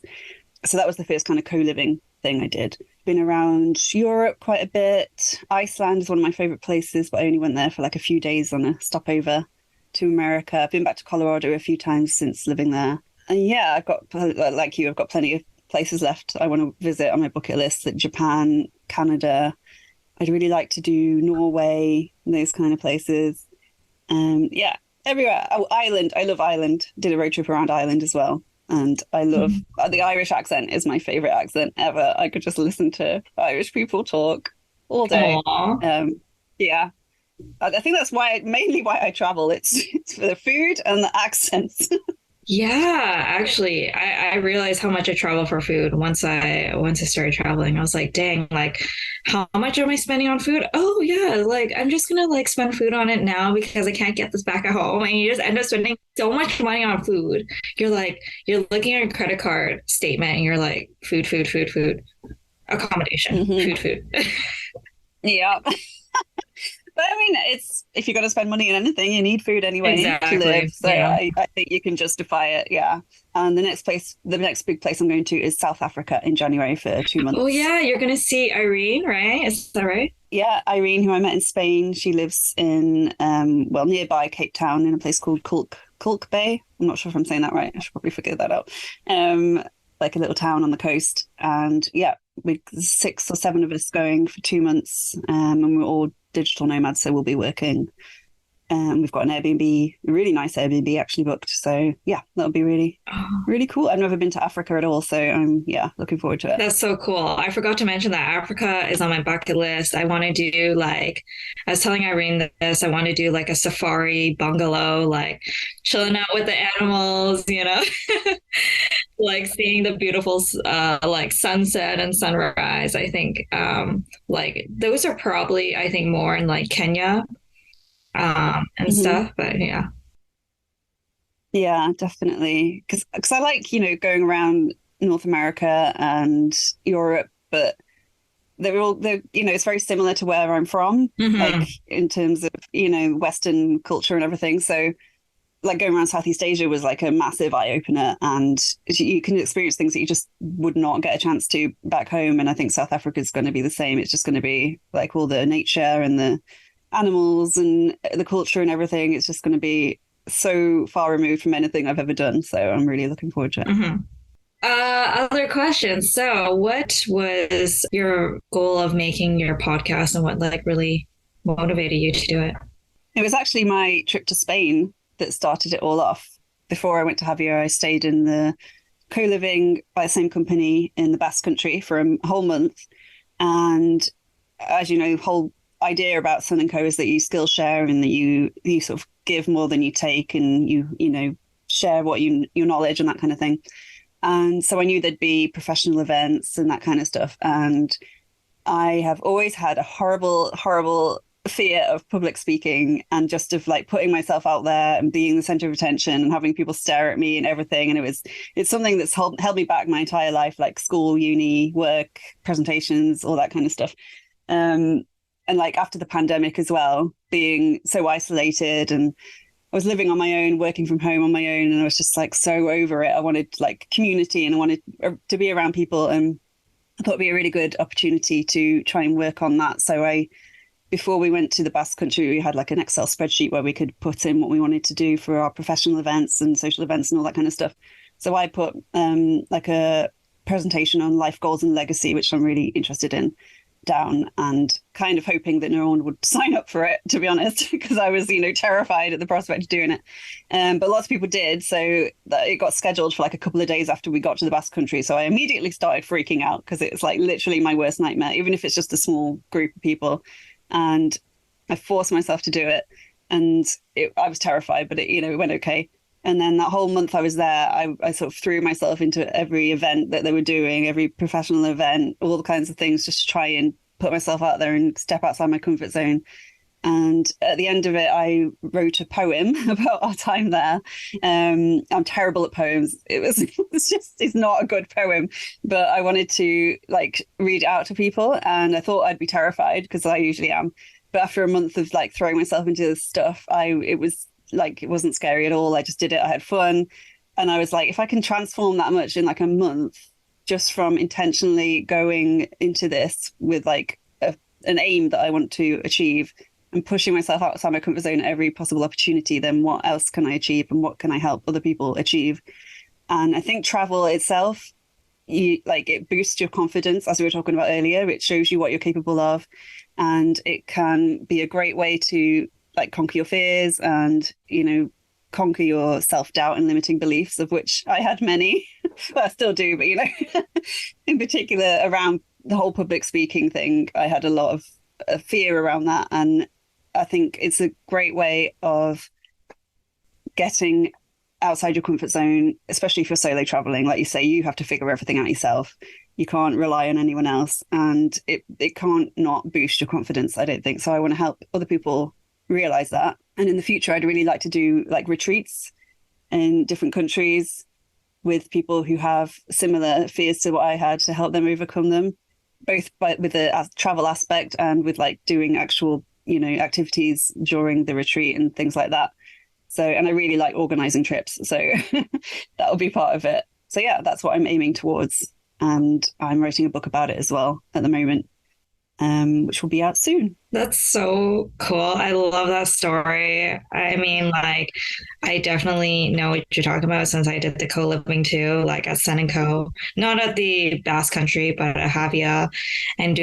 So that was the first kind of co-living thing I did. Been around Europe quite a bit. Iceland is one of my favorite places, but I only went there for like a few days on a stopover to America. I've been back to Colorado a few times since living there. And yeah, I've got plenty of places left I want to visit on my bucket list, like Japan, Canada. I'd really like to do Norway, those kind of places. Yeah, everywhere. Oh, Ireland. I love Ireland. Did a road trip around Ireland as well. And I love the Irish accent is my favorite accent ever. I could just listen to Irish people talk all day. Yeah, I think that's mainly why I travel. It's for the food and the accents. Yeah, actually, I realized how much I travel for food once I started traveling. I was like, dang, like how much am I spending on food? Oh yeah, like I'm just gonna like spend food on it now because I can't get this back at home. And you just end up spending so much money on food. You're looking at your credit card statement and you're like, food, accommodation, food. Yeah. But I mean, if you're going to spend money on anything, you need food anyway to live. So yeah. I think you can justify it. Yeah. And the next big place I'm going to is South Africa in January for 2 months. Oh yeah, you're going to see Irene, right? Is that right? Yeah, Irene, who I met in Spain. She lives in nearby Cape Town in a place called Kulk Bay. I'm not sure if I'm saying that right. I should probably figure that out. Like a little town on the coast. And yeah, with 6 or 7 of us going for 2 months, and we're all digital nomads, so we'll be working. We've got an Airbnb, a really nice Airbnb actually booked. So yeah, that'll be really cool. I've never been to Africa at all, so I'm looking forward to it. That's so cool. I forgot to mention that Africa is on my bucket list. I want to do I was telling Irene this, I want to do like a safari bungalow, like chilling out with the animals, like seeing the beautiful like sunset and sunrise. I think like those are probably, I think, more in like Kenya and stuff, but yeah, definitely, because I like going around North America and Europe, but they're it's very similar to where I'm from, like in terms of Western culture and everything. So like going around Southeast Asia was like a massive eye-opener, and you can experience things that you just would not get a chance to back home. And I think South Africa is going to be the same. It's just going to be like all the nature and the animals and the culture and everything. It's just going to be so far removed from anything I've ever done. So I'm really looking forward to it. Mm-hmm. Other questions. So what was your goal of making your podcast, and what like really motivated you to do it? It was actually my trip to Spain that started it all off. Before I went to Javea, I stayed in the co-living by the same company in the Basque Country for a whole month. And as you know, the whole idea about Sun & Co is that you skill share and that you sort of give more than you take, and you share what your knowledge and that kind of thing. And so I knew there'd be professional events and that kind of stuff. And I have always had a horrible, horrible fear of public speaking and just of like putting myself out there and being the center of attention and having people stare at me and everything. And it's something that's held me back my entire life, like school, uni, work, presentations, all that kind of stuff. And like after the pandemic as well, being so isolated, and I was living on my own, working from home on my own, and I was just like so over it. I wanted like community and I wanted to be around people, and I thought it'd be a really good opportunity to try and work on that. So before we went to the Basque Country, we had like an Excel spreadsheet where we could put in what we wanted to do for our professional events and social events and all that kind of stuff. So I put like a presentation on life goals and legacy, which I'm really interested in, down, and kind of hoping that no one would sign up for it, to be honest, because I was, terrified at the prospect of doing it. But lots of people did. So it got scheduled for like a couple of days after we got to the Basque Country. So I immediately started freaking out because it's like literally my worst nightmare, even if it's just a small group of people. And I forced myself to do it, and I was terrified, but it went okay. And then that whole month I was there, I sort of threw myself into every event that they were doing, every professional event, all the kinds of things, just to try and put myself out there and step outside my comfort zone. And at the end of it, I wrote a poem about our time there. I'm terrible at poems. It's not a good poem, but I wanted to like read it out to people, and I thought I'd be terrified because I usually am. But after a month of like throwing myself into this stuff, it wasn't scary at all. I just did it. I had fun. And I was like, if I can transform that much in like a month, just from intentionally going into this with like an aim that I want to achieve, and pushing myself outside my comfort zone at every possible opportunity, then what else can I achieve and what can I help other people achieve? And I think travel itself, it boosts your confidence, as we were talking about earlier. It shows you what you're capable of, and it can be a great way to like conquer your fears and, conquer your self-doubt and limiting beliefs, of which I had many. Well, I still do, but, in particular around the whole public speaking thing, I had a lot of fear around that. And I think it's a great way of getting outside your comfort zone, especially if you're solo traveling. Like you say, you have to figure everything out yourself. You can't rely on anyone else, and it can't not boost your confidence, I don't think. So I want to help other people realize that. And in the future, I'd really like to do like retreats in different countries with people who have similar fears to what I had, to help them overcome them, both with the travel aspect and with like doing actual activities during the retreat and things like that. So, and I really like organizing trips, so that'll be part of it. So yeah, that's what I'm aiming towards, and I'm writing a book about it as well at the moment, which will be out soon. That's so cool. I love that story. I mean, like, I definitely know what you're talking about, since I did the co-living too, like at Sun & Co, not at the Basque Country, but at Javea, and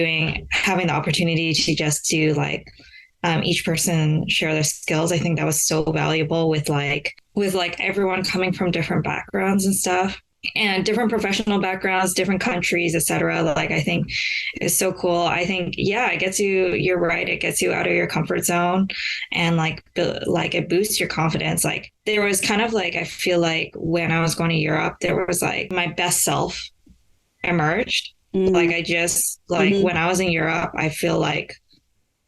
having the opportunity to just do like each person share their skills. I think that was so valuable with everyone coming from different backgrounds and stuff, and different professional backgrounds, different countries, etc. Like, I think it's so cool. I think, yeah, it gets you, you're right, it gets you out of your comfort zone, and like it boosts your confidence. Like, there was kind of like, I feel like when I was going to Europe, there was like my best self emerged. Mm-hmm. Like, I just like when I was in Europe, I feel like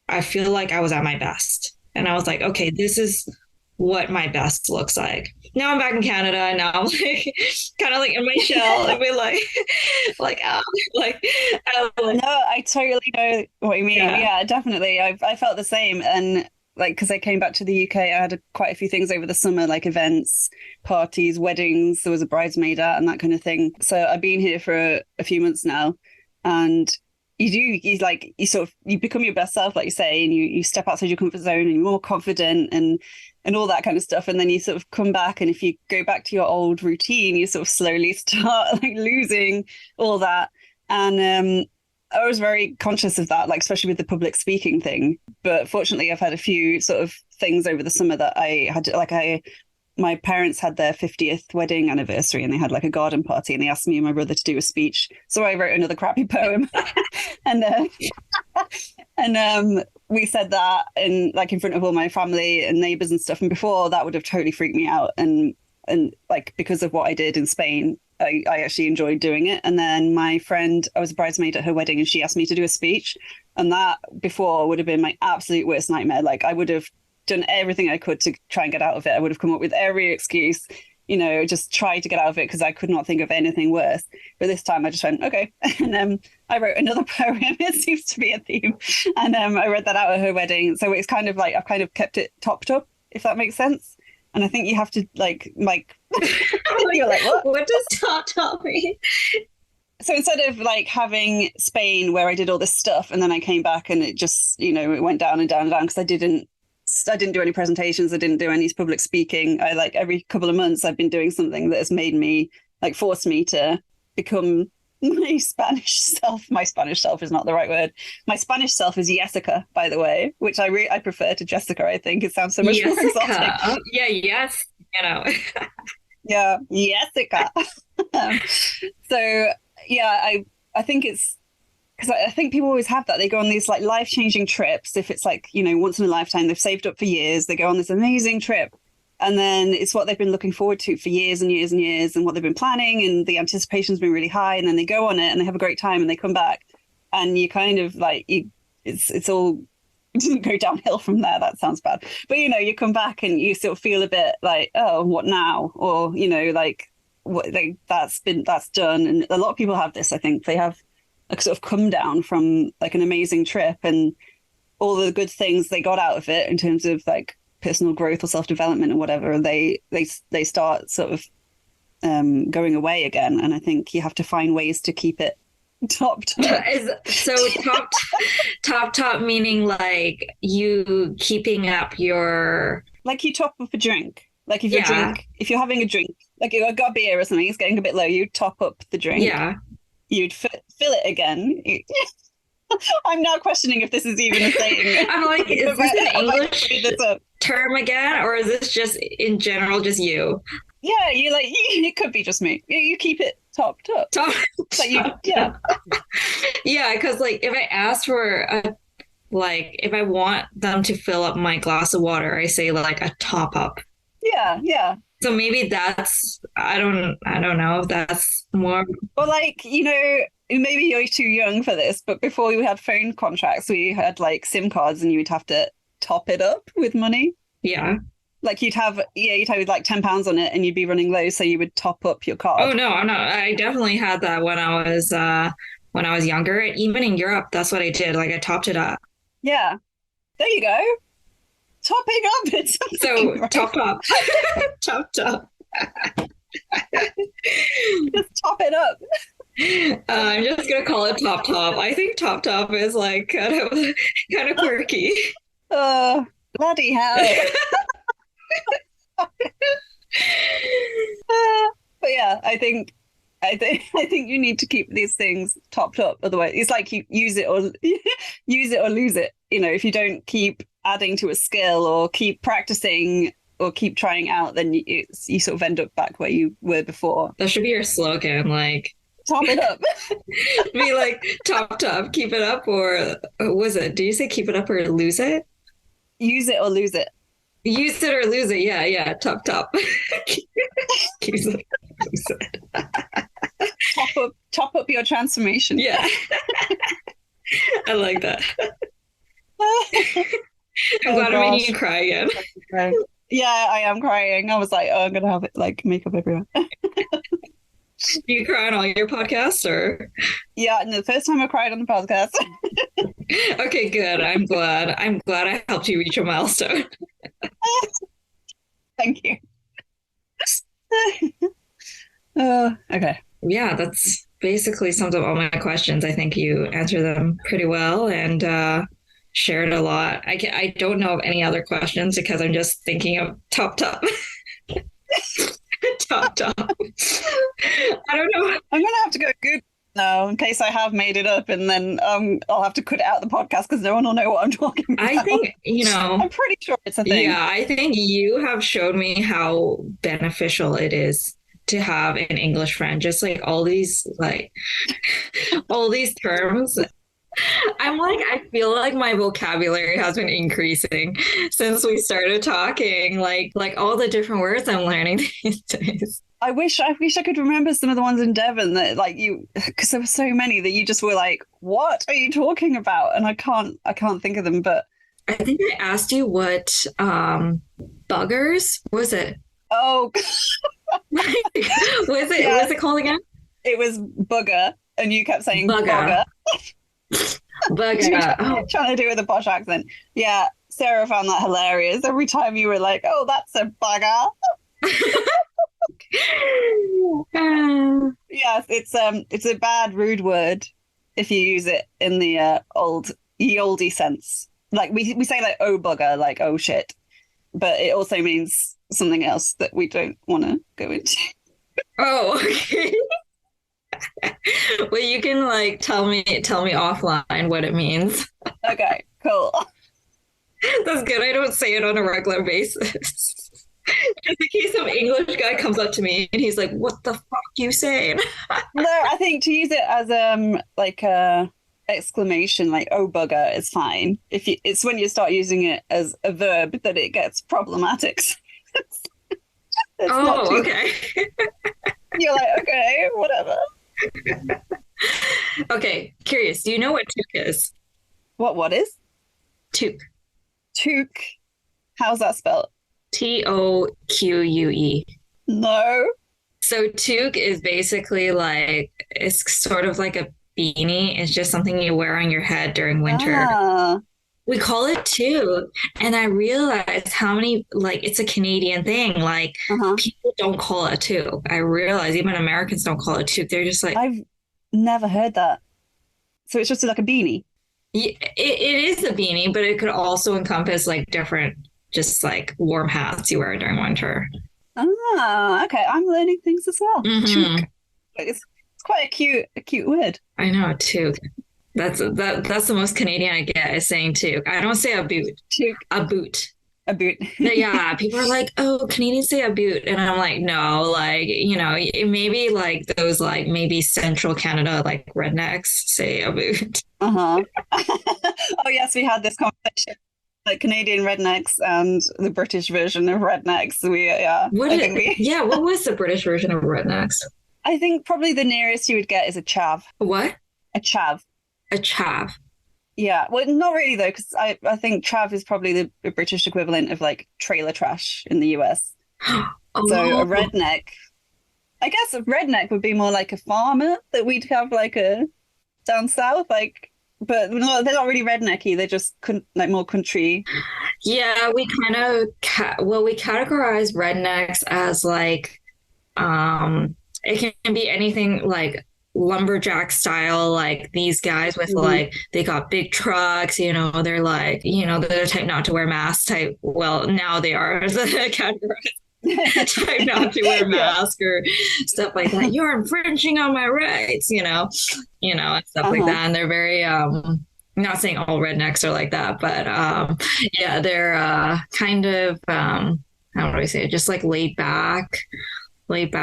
I was at my best, and I was like, okay, this is what my best looks like. Now I'm back in Canada, and now I'm like kind of like in my shell, and be like no, I totally know what you mean. Yeah, definitely. I felt the same, and like, because I came back to the UK, I had quite a few things over the summer, like events, parties, weddings. There was a bridesmaid at and that kind of thing. So I've been here for a few months now, and you become your best self, like you say, and you step outside your comfort zone and you're more confident and all that kind of stuff. And then you sort of come back, and if you go back to your old routine, you sort of slowly start like losing all that. And I was very conscious of that, like especially with the public speaking thing. But fortunately, I've had a few sort of things over the summer that I had to, like my parents had their 50th wedding anniversary, and they had like a garden party, and they asked me and my brother to do a speech. So I wrote another crappy poem and we said that in front of all my family and neighbors and stuff. And before that would have totally freaked me out. And like, because of what I did in Spain, I actually enjoyed doing it. And then my friend, I was a bridesmaid at her wedding, and she asked me to do a speech. And that before would have been my absolute worst nightmare. Like, I would have done everything I could to try and get out of it. I would have come up with every excuse, just tried to get out of it because I could not think of anything worse. But this time I just went, okay. And I wrote another poem. It seems to be a theme. And I read that out at her wedding. So it's kind of like, I've kind of kept it topped up, if that makes sense. And I think you have to like you're like, what does top mean? So instead of like having Spain where I did all this stuff and then I came back and it just, it went down and down and down because I didn't do any presentations. I didn't do any public speaking. I like every couple of months I've been doing something that has made me like forced me to become my Spanish self. My Spanish self is not the right word. My Spanish self is Jessica, by the way, which I prefer to Jessica. I think it sounds so much more exotic. Oh, yeah, yes, Yeah, Jessica. So yeah, I think it's because I think people always have that. They go on these like life-changing trips. If it's like, once in a lifetime, they've saved up for years, they go on this amazing trip. And then it's what they've been looking forward to for years and years and years, and what they've been planning, and the anticipation's been really high. And then they go on it and they have a great time and they come back, and you kind of like, it's all, it doesn't go downhill from there. That sounds bad. But, you come back and you sort of feel a bit like, oh, what now? Or, like what that's done. And a lot of people have this, I think. They have a sort of come down from like an amazing trip and all the good things they got out of it in terms of like personal growth or self-development or whatever, and they start sort of going away again. And I think you have to find ways to keep it topped up. So top meaning like you keeping up your, like you top up a drink. Like if you're having a drink, like you got a beer or something, it's getting a bit low, you top up the drink. Yeah. You'd fill it again. I'm now questioning if this is even a saying. I'm like, is this an English term again, or is this just in general just you? Yeah, it could be just me. You keep it topped up. Yeah. Yeah, because like if I ask for if I want them to fill up my glass of water, I say like a top up. Yeah. So maybe that's, I don't know if that's more. Well, like, maybe you're too young for this, but before we had phone contracts, we had like SIM cards and you would have to top it up with money. Yeah. Like you'd have like £10 on it and you'd be running low. So you would top up your card. Oh, no, I'm not. I definitely had that when I was younger. Even in Europe, that's what I did. Like I topped it up. Yeah. There you go. Topping up. It's so right? Top up. Top. Just top it up. I'm just gonna call it top. I think top is like kind of quirky. Oh, bloody hell. But yeah, I think you need to keep these things topped up. Otherwise, it's like you use it or lose it. If you don't keep adding to a skill or keep practicing or keep trying out, then you sort of end up back where you were before. That should be your slogan, like top it up. Be like top, keep it up, or was it? Do you say keep it up or lose it? Use it or lose it. Use it or lose it. Yeah. Top. Use it, lose it. Top up your transformation. Yeah. I like that. I'm glad I'm making you cry again. Yeah, I am crying. I was like, oh, I'm gonna have it like makeup everywhere. Do you cry on all your podcasts, or? Yeah, no, the first time I cried on the podcast. Okay, good. I'm glad I helped you reach a milestone. Thank you. Okay. Yeah, that's basically sums up all my questions. I think you answered them pretty well and shared a lot. I don't know of any other questions because I'm just thinking of top. top top. I don't know. I'm gonna have to go Google now in case I have made it up, and then I'll have to cut it out of the podcast because no one will know what I'm talking about. I think, I'm pretty sure it's a thing. Yeah, I think you have showed me how beneficial it is to have an English friend. Just like all these terms. I feel like my vocabulary has been increasing since we started talking. Like all the different words I'm learning these days. I wish I could remember some of the ones in Devon that because there were so many that you just were like, what are you talking about? And I can't think of them, but I think I asked you what buggers was it? Oh, was it? Yeah. What was it called again? It was bugger, and you kept saying Bugger. Bugger. Trying to do it with a posh accent. Yeah, Sarah found that hilarious. Every time you were like, "Oh, that's a bugger." Yes, it's a bad rude word if you use it in the oldie sense. Like we say like "oh bugger," like "oh shit," but it also means something else that we don't want to go into. Oh, okay. Well, you can like tell me offline what it means. Okay, cool. That's good. I don't say it on a regular basis. Just in case some English guy comes up to me and he's like, "What the fuck you saying?" No, I think to use it as like a exclamation, like "oh bugger" is fine. It's when you start using it as a verb that it gets problematic. Okay. You're like, okay, whatever. Okay, curious. Do you know what toque is? What is? Toque. Toque. How's that spelled? TOQUE. No. So toque is basically like, it's sort of like a beanie. It's just something you wear on your head during winter. Ah. We call it toque. And I realized how many, like, it's a Canadian thing. Like, people don't call it a toque. I realize even Americans don't call it toque. They're just like... I've never heard that. So it's just like a beanie? It is a beanie, but it could also encompass, like, different, just, like, warm hats you wear during winter. Ah, okay. I'm learning things as well. Mm-hmm. Toque. It's quite a cute word. I know, toque. That's the most Canadian I get is saying toque. I don't say a boot. Toque. A boot. A boot. Yeah, people are like, "Oh, Canadians say a boot," and I'm like, no, like, you know, maybe like those like maybe Central Canada like rednecks say a boot. Oh yes, we had this conversation. Like Canadian rednecks and the British version of rednecks. What was the British version of rednecks? I think probably the nearest you would get is a chav. What? A chav. A chav. Yeah, well, not really though, because I think chav is probably the British equivalent of like trailer trash in the US. So a redneck, I guess a redneck would be more like a farmer that we'd have like a down south, like, but no, they're not really rednecky. They're just like more country. Yeah, we kind of we categorize rednecks as like, it can be anything like lumberjack style, like these guys with like they got big trucks, you know, they're like, you know, they're type not to wear masks type. Well, now they are categorized type not to wear mask or stuff like that. You're infringing on my rights, you know, and stuff like that. And they're very not saying all rednecks are like that, but yeah, they're kind of how do I say it? Just like laid back, live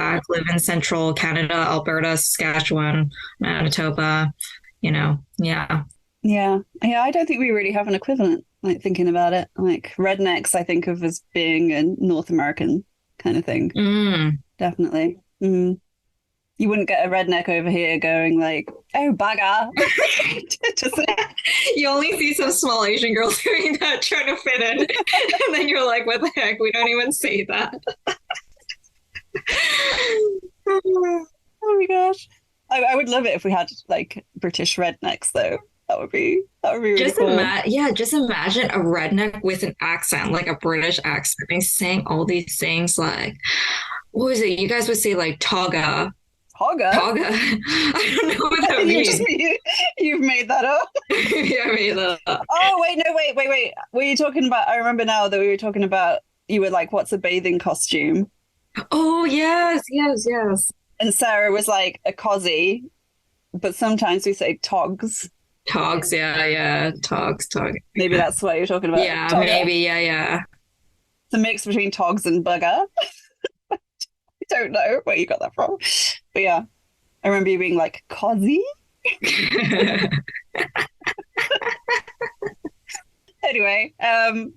in central Canada, Alberta, Saskatchewan, Manitoba, you know. Yeah. I don't think we really have an equivalent, like thinking about it. Like rednecks I think of as being a North American kind of thing. Definitely. You wouldn't get a redneck over here going like, "Oh bugger." You only see some small Asian girls doing that, trying to fit in. And then you're like, what the heck, we don't even say that. Oh my gosh, I would love it if we had like British rednecks though. That would be really just cool. Just imagine a redneck with an accent, like a British accent, and saying all these things like, what was it? You guys would say like toga Hogger? Hogger. I don't know what that means. You've made that up. Yeah, I made that up. Oh, wait, no, wait. Were you talking about, I remember now that we were talking about, you were like, what's a bathing costume? Oh, yes. And Sarah was like, a cosy, but sometimes we say togs. Togs, yeah. Togs. Maybe that's what you're talking about. Yeah, Togger. maybe, yeah. It's a mix between togs and bugger. I don't know where you got that from. But yeah, I remember you being like, cosy? Anyway,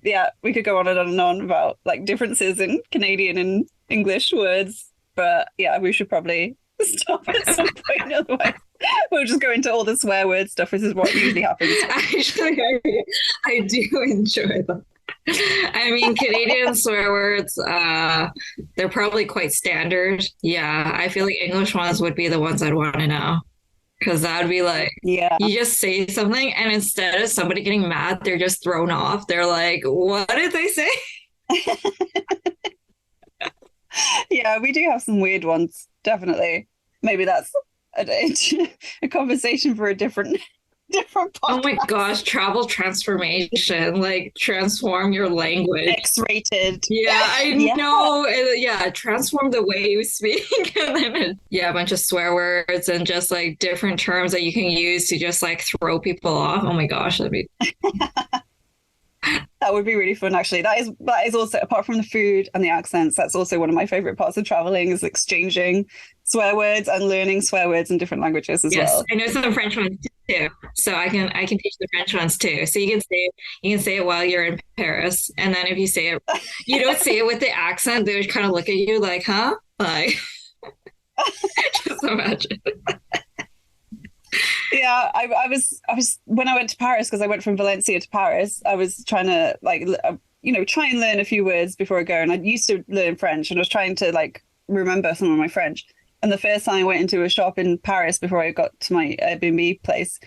yeah, we could go on and on about like differences in Canadian and English words. But yeah, we should probably stop at some point. Otherwise, we'll just go into all the swear word stuff. This is what usually happens. Actually, I do enjoy them. I mean, Canadian swear words, they're probably quite standard. Yeah, I feel like English ones would be the ones I'd want to know. Because that would be like, yeah, you just say something and instead of somebody getting mad, they're just thrown off. They're like, what did they say? Yeah, we do have some weird ones, definitely. Maybe that's a conversation for a different podcast. Oh my gosh, travel transformation, like transform your language. X-rated. Yeah, I know. Yeah, transform the way you speak. And then, a bunch of swear words and just like different terms that you can use to just like throw people off. Oh my gosh, that'd be... That would be really fun, actually. That is also, apart from the food and the accents, that's also one of my favorite parts of traveling, is exchanging swear words and learning swear words in different languages as well. I know some French ones too, so I can teach the French ones too. So you can say it while you're in Paris, and then if you say it, you don't say it with the accent, they would kind of look at you like, huh? Like, just imagine. Yeah, I was when I went to Paris, because I went from Valencia to Paris, I was trying to try and learn a few words before I go. And I used to learn French, and I was trying to like remember some of my French. And the first time I went into a shop in Paris before I got to my Airbnb place,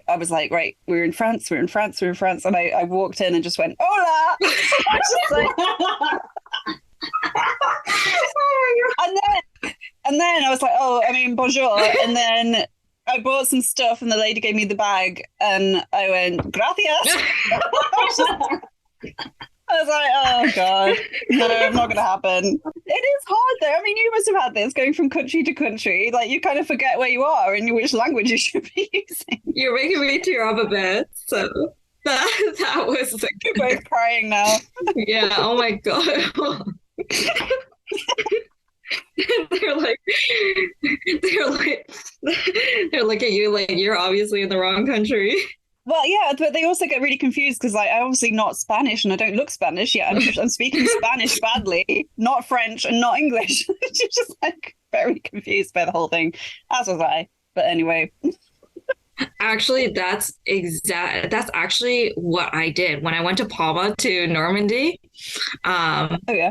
I was like, right, we're in France. And I walked in and just went, hola! I was just like... and then I was like, oh, I mean, bonjour. And then I bought some stuff and the lady gave me the bag and I went, gracias. I was like, oh God, no, not going to happen. It is hard though. I mean, you must have had this going from country to country. Like you kind of forget where you are and which language you should be using. You're making me tear up a bit. So that was... You're both crying now. Yeah, oh my God. they're looking at you like you're obviously in the wrong country. Well, yeah, but they also get really confused because I'm obviously not Spanish and I don't look Spanish yet. I'm speaking Spanish badly, not French and not English. You're just like very confused by the whole thing, as was I. But anyway. Actually, that's actually what I did when I went to Palma to Normandy.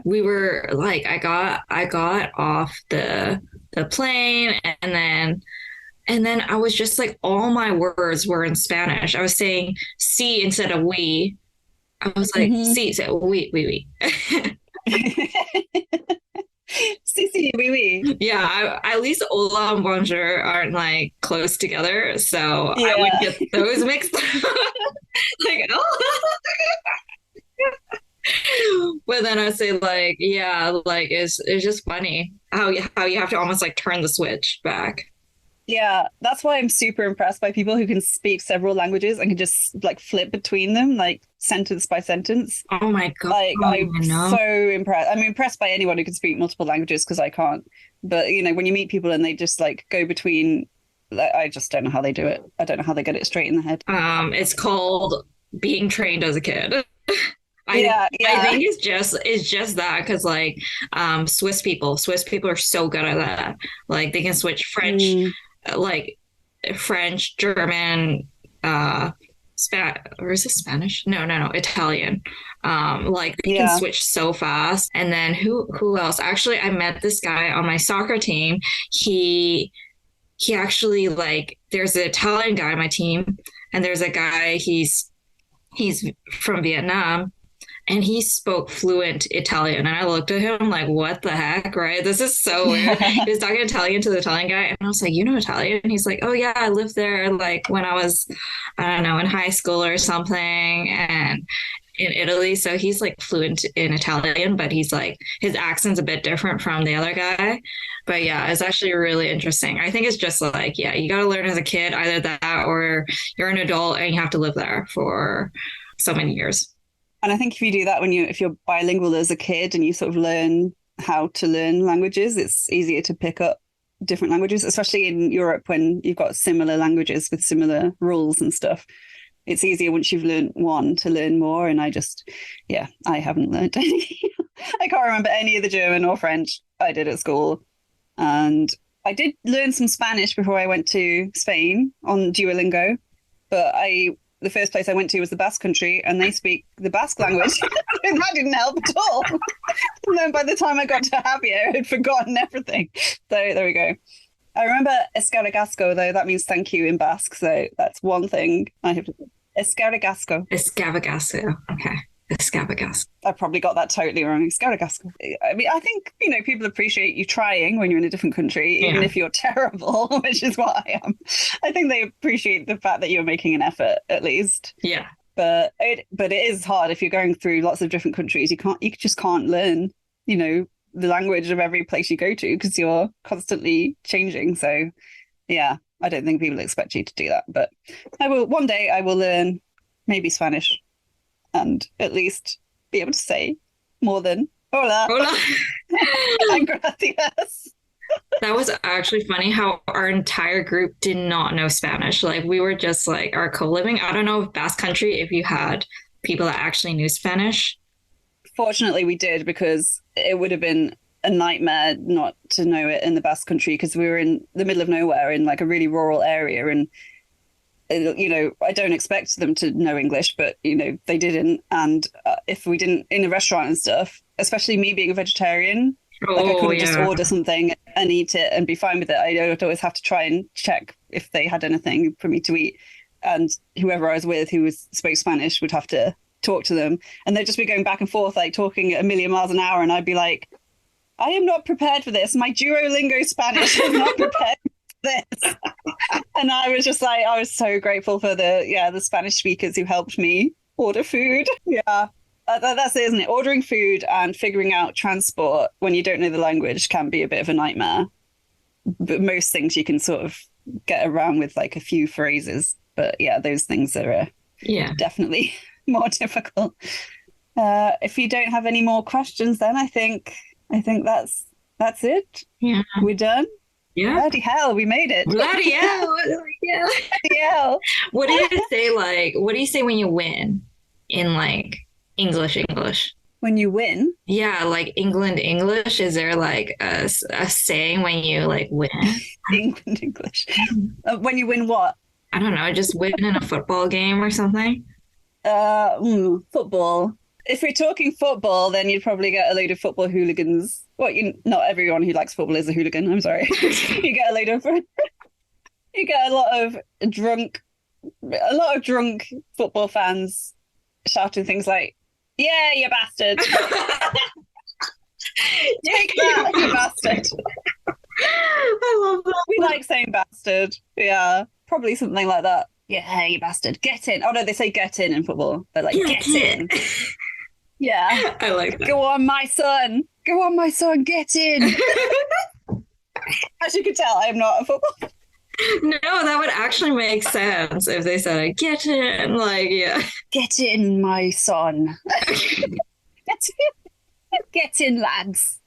We were like, I got off the plane and then I was just like, all my words were in Spanish. I was saying "sí" instead of "we." I was like, "sí," so "oui." Si, si, oui, oui. Yeah, at least hola and bonjour aren't like close together, so yeah. I would get those mixed up. Like, oh. But then I say like, yeah, like it's just funny how you have to almost like turn the switch back. Yeah, that's why I'm super impressed by people who can speak several languages and can just like flip between them, like sentence by sentence. Oh my God. Like, I'm so impressed. I'm impressed by anyone who can speak multiple languages because I can't. But, you know, when you meet people and they just like go between, I just don't know how they do it. I don't know how they get it straight in the head. It's called being trained as a kid. I think it's just that because like Swiss people are so good at that. Like they can switch French, like French, German, or is it Spanish? No, Italian. Like they can switch so fast. And then who else? Actually, I met this guy on my soccer team. He actually like there's an Italian guy on my team, and there's a guy he's from Vietnam. and he spoke fluent Italian. And I looked at him like, what the heck, right? This is so weird. He was talking Italian to the Italian guy. And I was like, you know Italian? And he's like, oh, yeah, I lived there like when I was, I don't know, in high school or something. And in Italy. So he's like fluent in Italian, but he's like, his accent's a bit different from the other guy. But yeah, it's actually really interesting. I think it's just like, yeah, you got to learn as a kid, either that or you're an adult and you have to live there for so many years. And I think if you do that if you're bilingual as a kid and you sort of learn how to learn languages, it's easier to pick up different languages, especially in Europe when you've got similar languages with similar rules and stuff. It's easier once you've learned one to learn more. And I haven't learned any. I can't remember any of the German or French I did at school. And I did learn some Spanish before I went to Spain on Duolingo. But the first place I went to was the Basque Country, and they speak the Basque language. That didn't help at all. And then by the time I got to Javea, I had forgotten everything. So there we go. I remember escargasco, though. That means thank you in Basque. So that's one thing I have to do. Escargasco. Escargasco. Okay. Escargasco. I probably got that totally wrong. Escargasco. I mean, I think, people appreciate you trying when you're in a different country, even if you're terrible, which is what I am. I think they appreciate the fact that you're making an effort, at least. Yeah. But it is hard if you're going through lots of different countries. You just can't learn, the language of every place you go to because you're constantly changing. So, yeah, I don't think people expect you to do that. But one day I will learn maybe Spanish and at least be able to say more than hola. Hola. And gracias. That was actually funny how our entire group did not know Spanish. Like we were just like our co-living. I don't know if Basque Country, if you had people that actually knew Spanish. Fortunately, we did, because it would have been a nightmare not to know it in the Basque Country, because we were in the middle of nowhere in like a really rural area. And, I don't expect them to know English, but, they didn't. And if we didn't in a restaurant and stuff, especially me being a vegetarian, like I couldn't just order something and eat it and be fine with it. I would always have to try and check if they had anything for me to eat. And whoever I was with who spoke Spanish would have to talk to them, and they'd just be going back and forth, like talking at a million miles an hour. And I'd be like, I am not prepared for this. My Duolingo Spanish is not prepared for this. And I was just like, I was so grateful for the Spanish speakers who helped me order food. Yeah. That's it, isn't it? Ordering food and figuring out transport when you don't know the language can be a bit of a nightmare. But most things you can sort of get around with like a few phrases. But yeah, those things are definitely more difficult. If you don't have any more questions, then I think that's it. Yeah, we're done. Yeah. Bloody hell, we made it. Bloody hell. Yeah. Bloody hell. What do you say? What do you say when you win in like English? When you win? Yeah, like England English. Is there like a saying when you like win? England English. When you win what? I don't know, just win in a football game or something. Football. If we're talking football, then you'd probably get a load of football hooligans. Well, not everyone who likes football is a hooligan. I'm sorry. You get a lot of drunk football fans shouting things like, "Yeah, you bastard! Take that, you bastard!" I love that. We like saying bastard. Yeah, probably something like that. Yeah, you bastard. Get in. Oh, no, they say get in football. They're like, get in. Yeah. I like that. Go on, my son. Go on, my son. Get in. As you can tell, I am not a football. No, that would actually make sense if they said, get in. Like, yeah. Get in, my son. Get in, lads.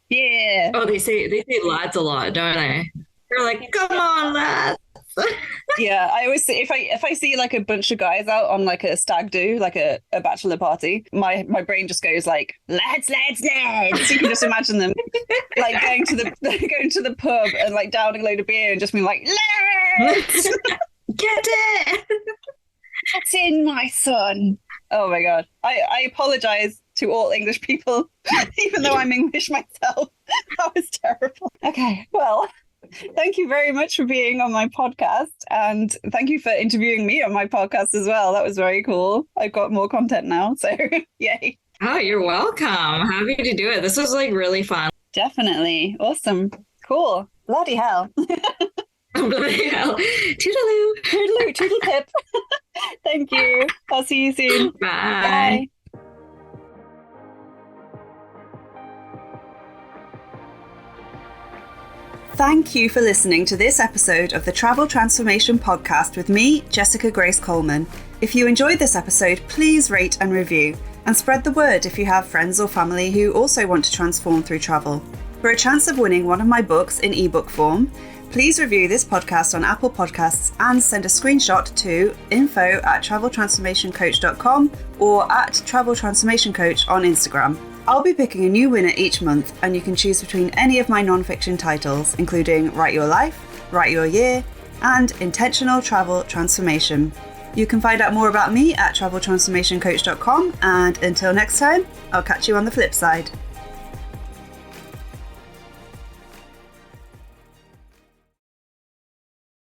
Yeah. Oh, they say lads a lot, don't they? They're like, come on, lads. Yeah, I always say if I see like a bunch of guys out on like a stag do, like a bachelor party, my brain just goes like, lads. You can just imagine them like going to the pub and like downing a load of beer and just being like, lads, get in. Get in, my son. Oh my god. I apologize to all English people, even though I'm English myself. That was terrible. Okay, well, thank you very much for being on my podcast, and thank you for interviewing me on my podcast as well. That was very cool. I've got more content now, so yay. Oh, you're welcome. Happy to do it. This was like really fun. Definitely. Awesome. Cool. Bloody hell. Bloody hell. Toodaloo. Toodaloo, toodle pip. Thank you. I'll see you soon. Bye. Bye. Thank you for listening to this episode of the Travel Transformation Podcast with me, Jessica Grace Coleman. If you enjoyed this episode, please rate and review, and spread the word if you have friends or family who also want to transform through travel. For a chance of winning one of my books in ebook form, please review this podcast on Apple Podcasts and send a screenshot to info@traveltransformationcoach.com or @traveltransformationcoach on Instagram. I'll be picking a new winner each month, and you can choose between any of my non-fiction titles, including Write Your Life, Write Your Year, and Intentional Travel Transformation. You can find out more about me at traveltransformationcoach.com, and until next time, I'll catch you on the flip side.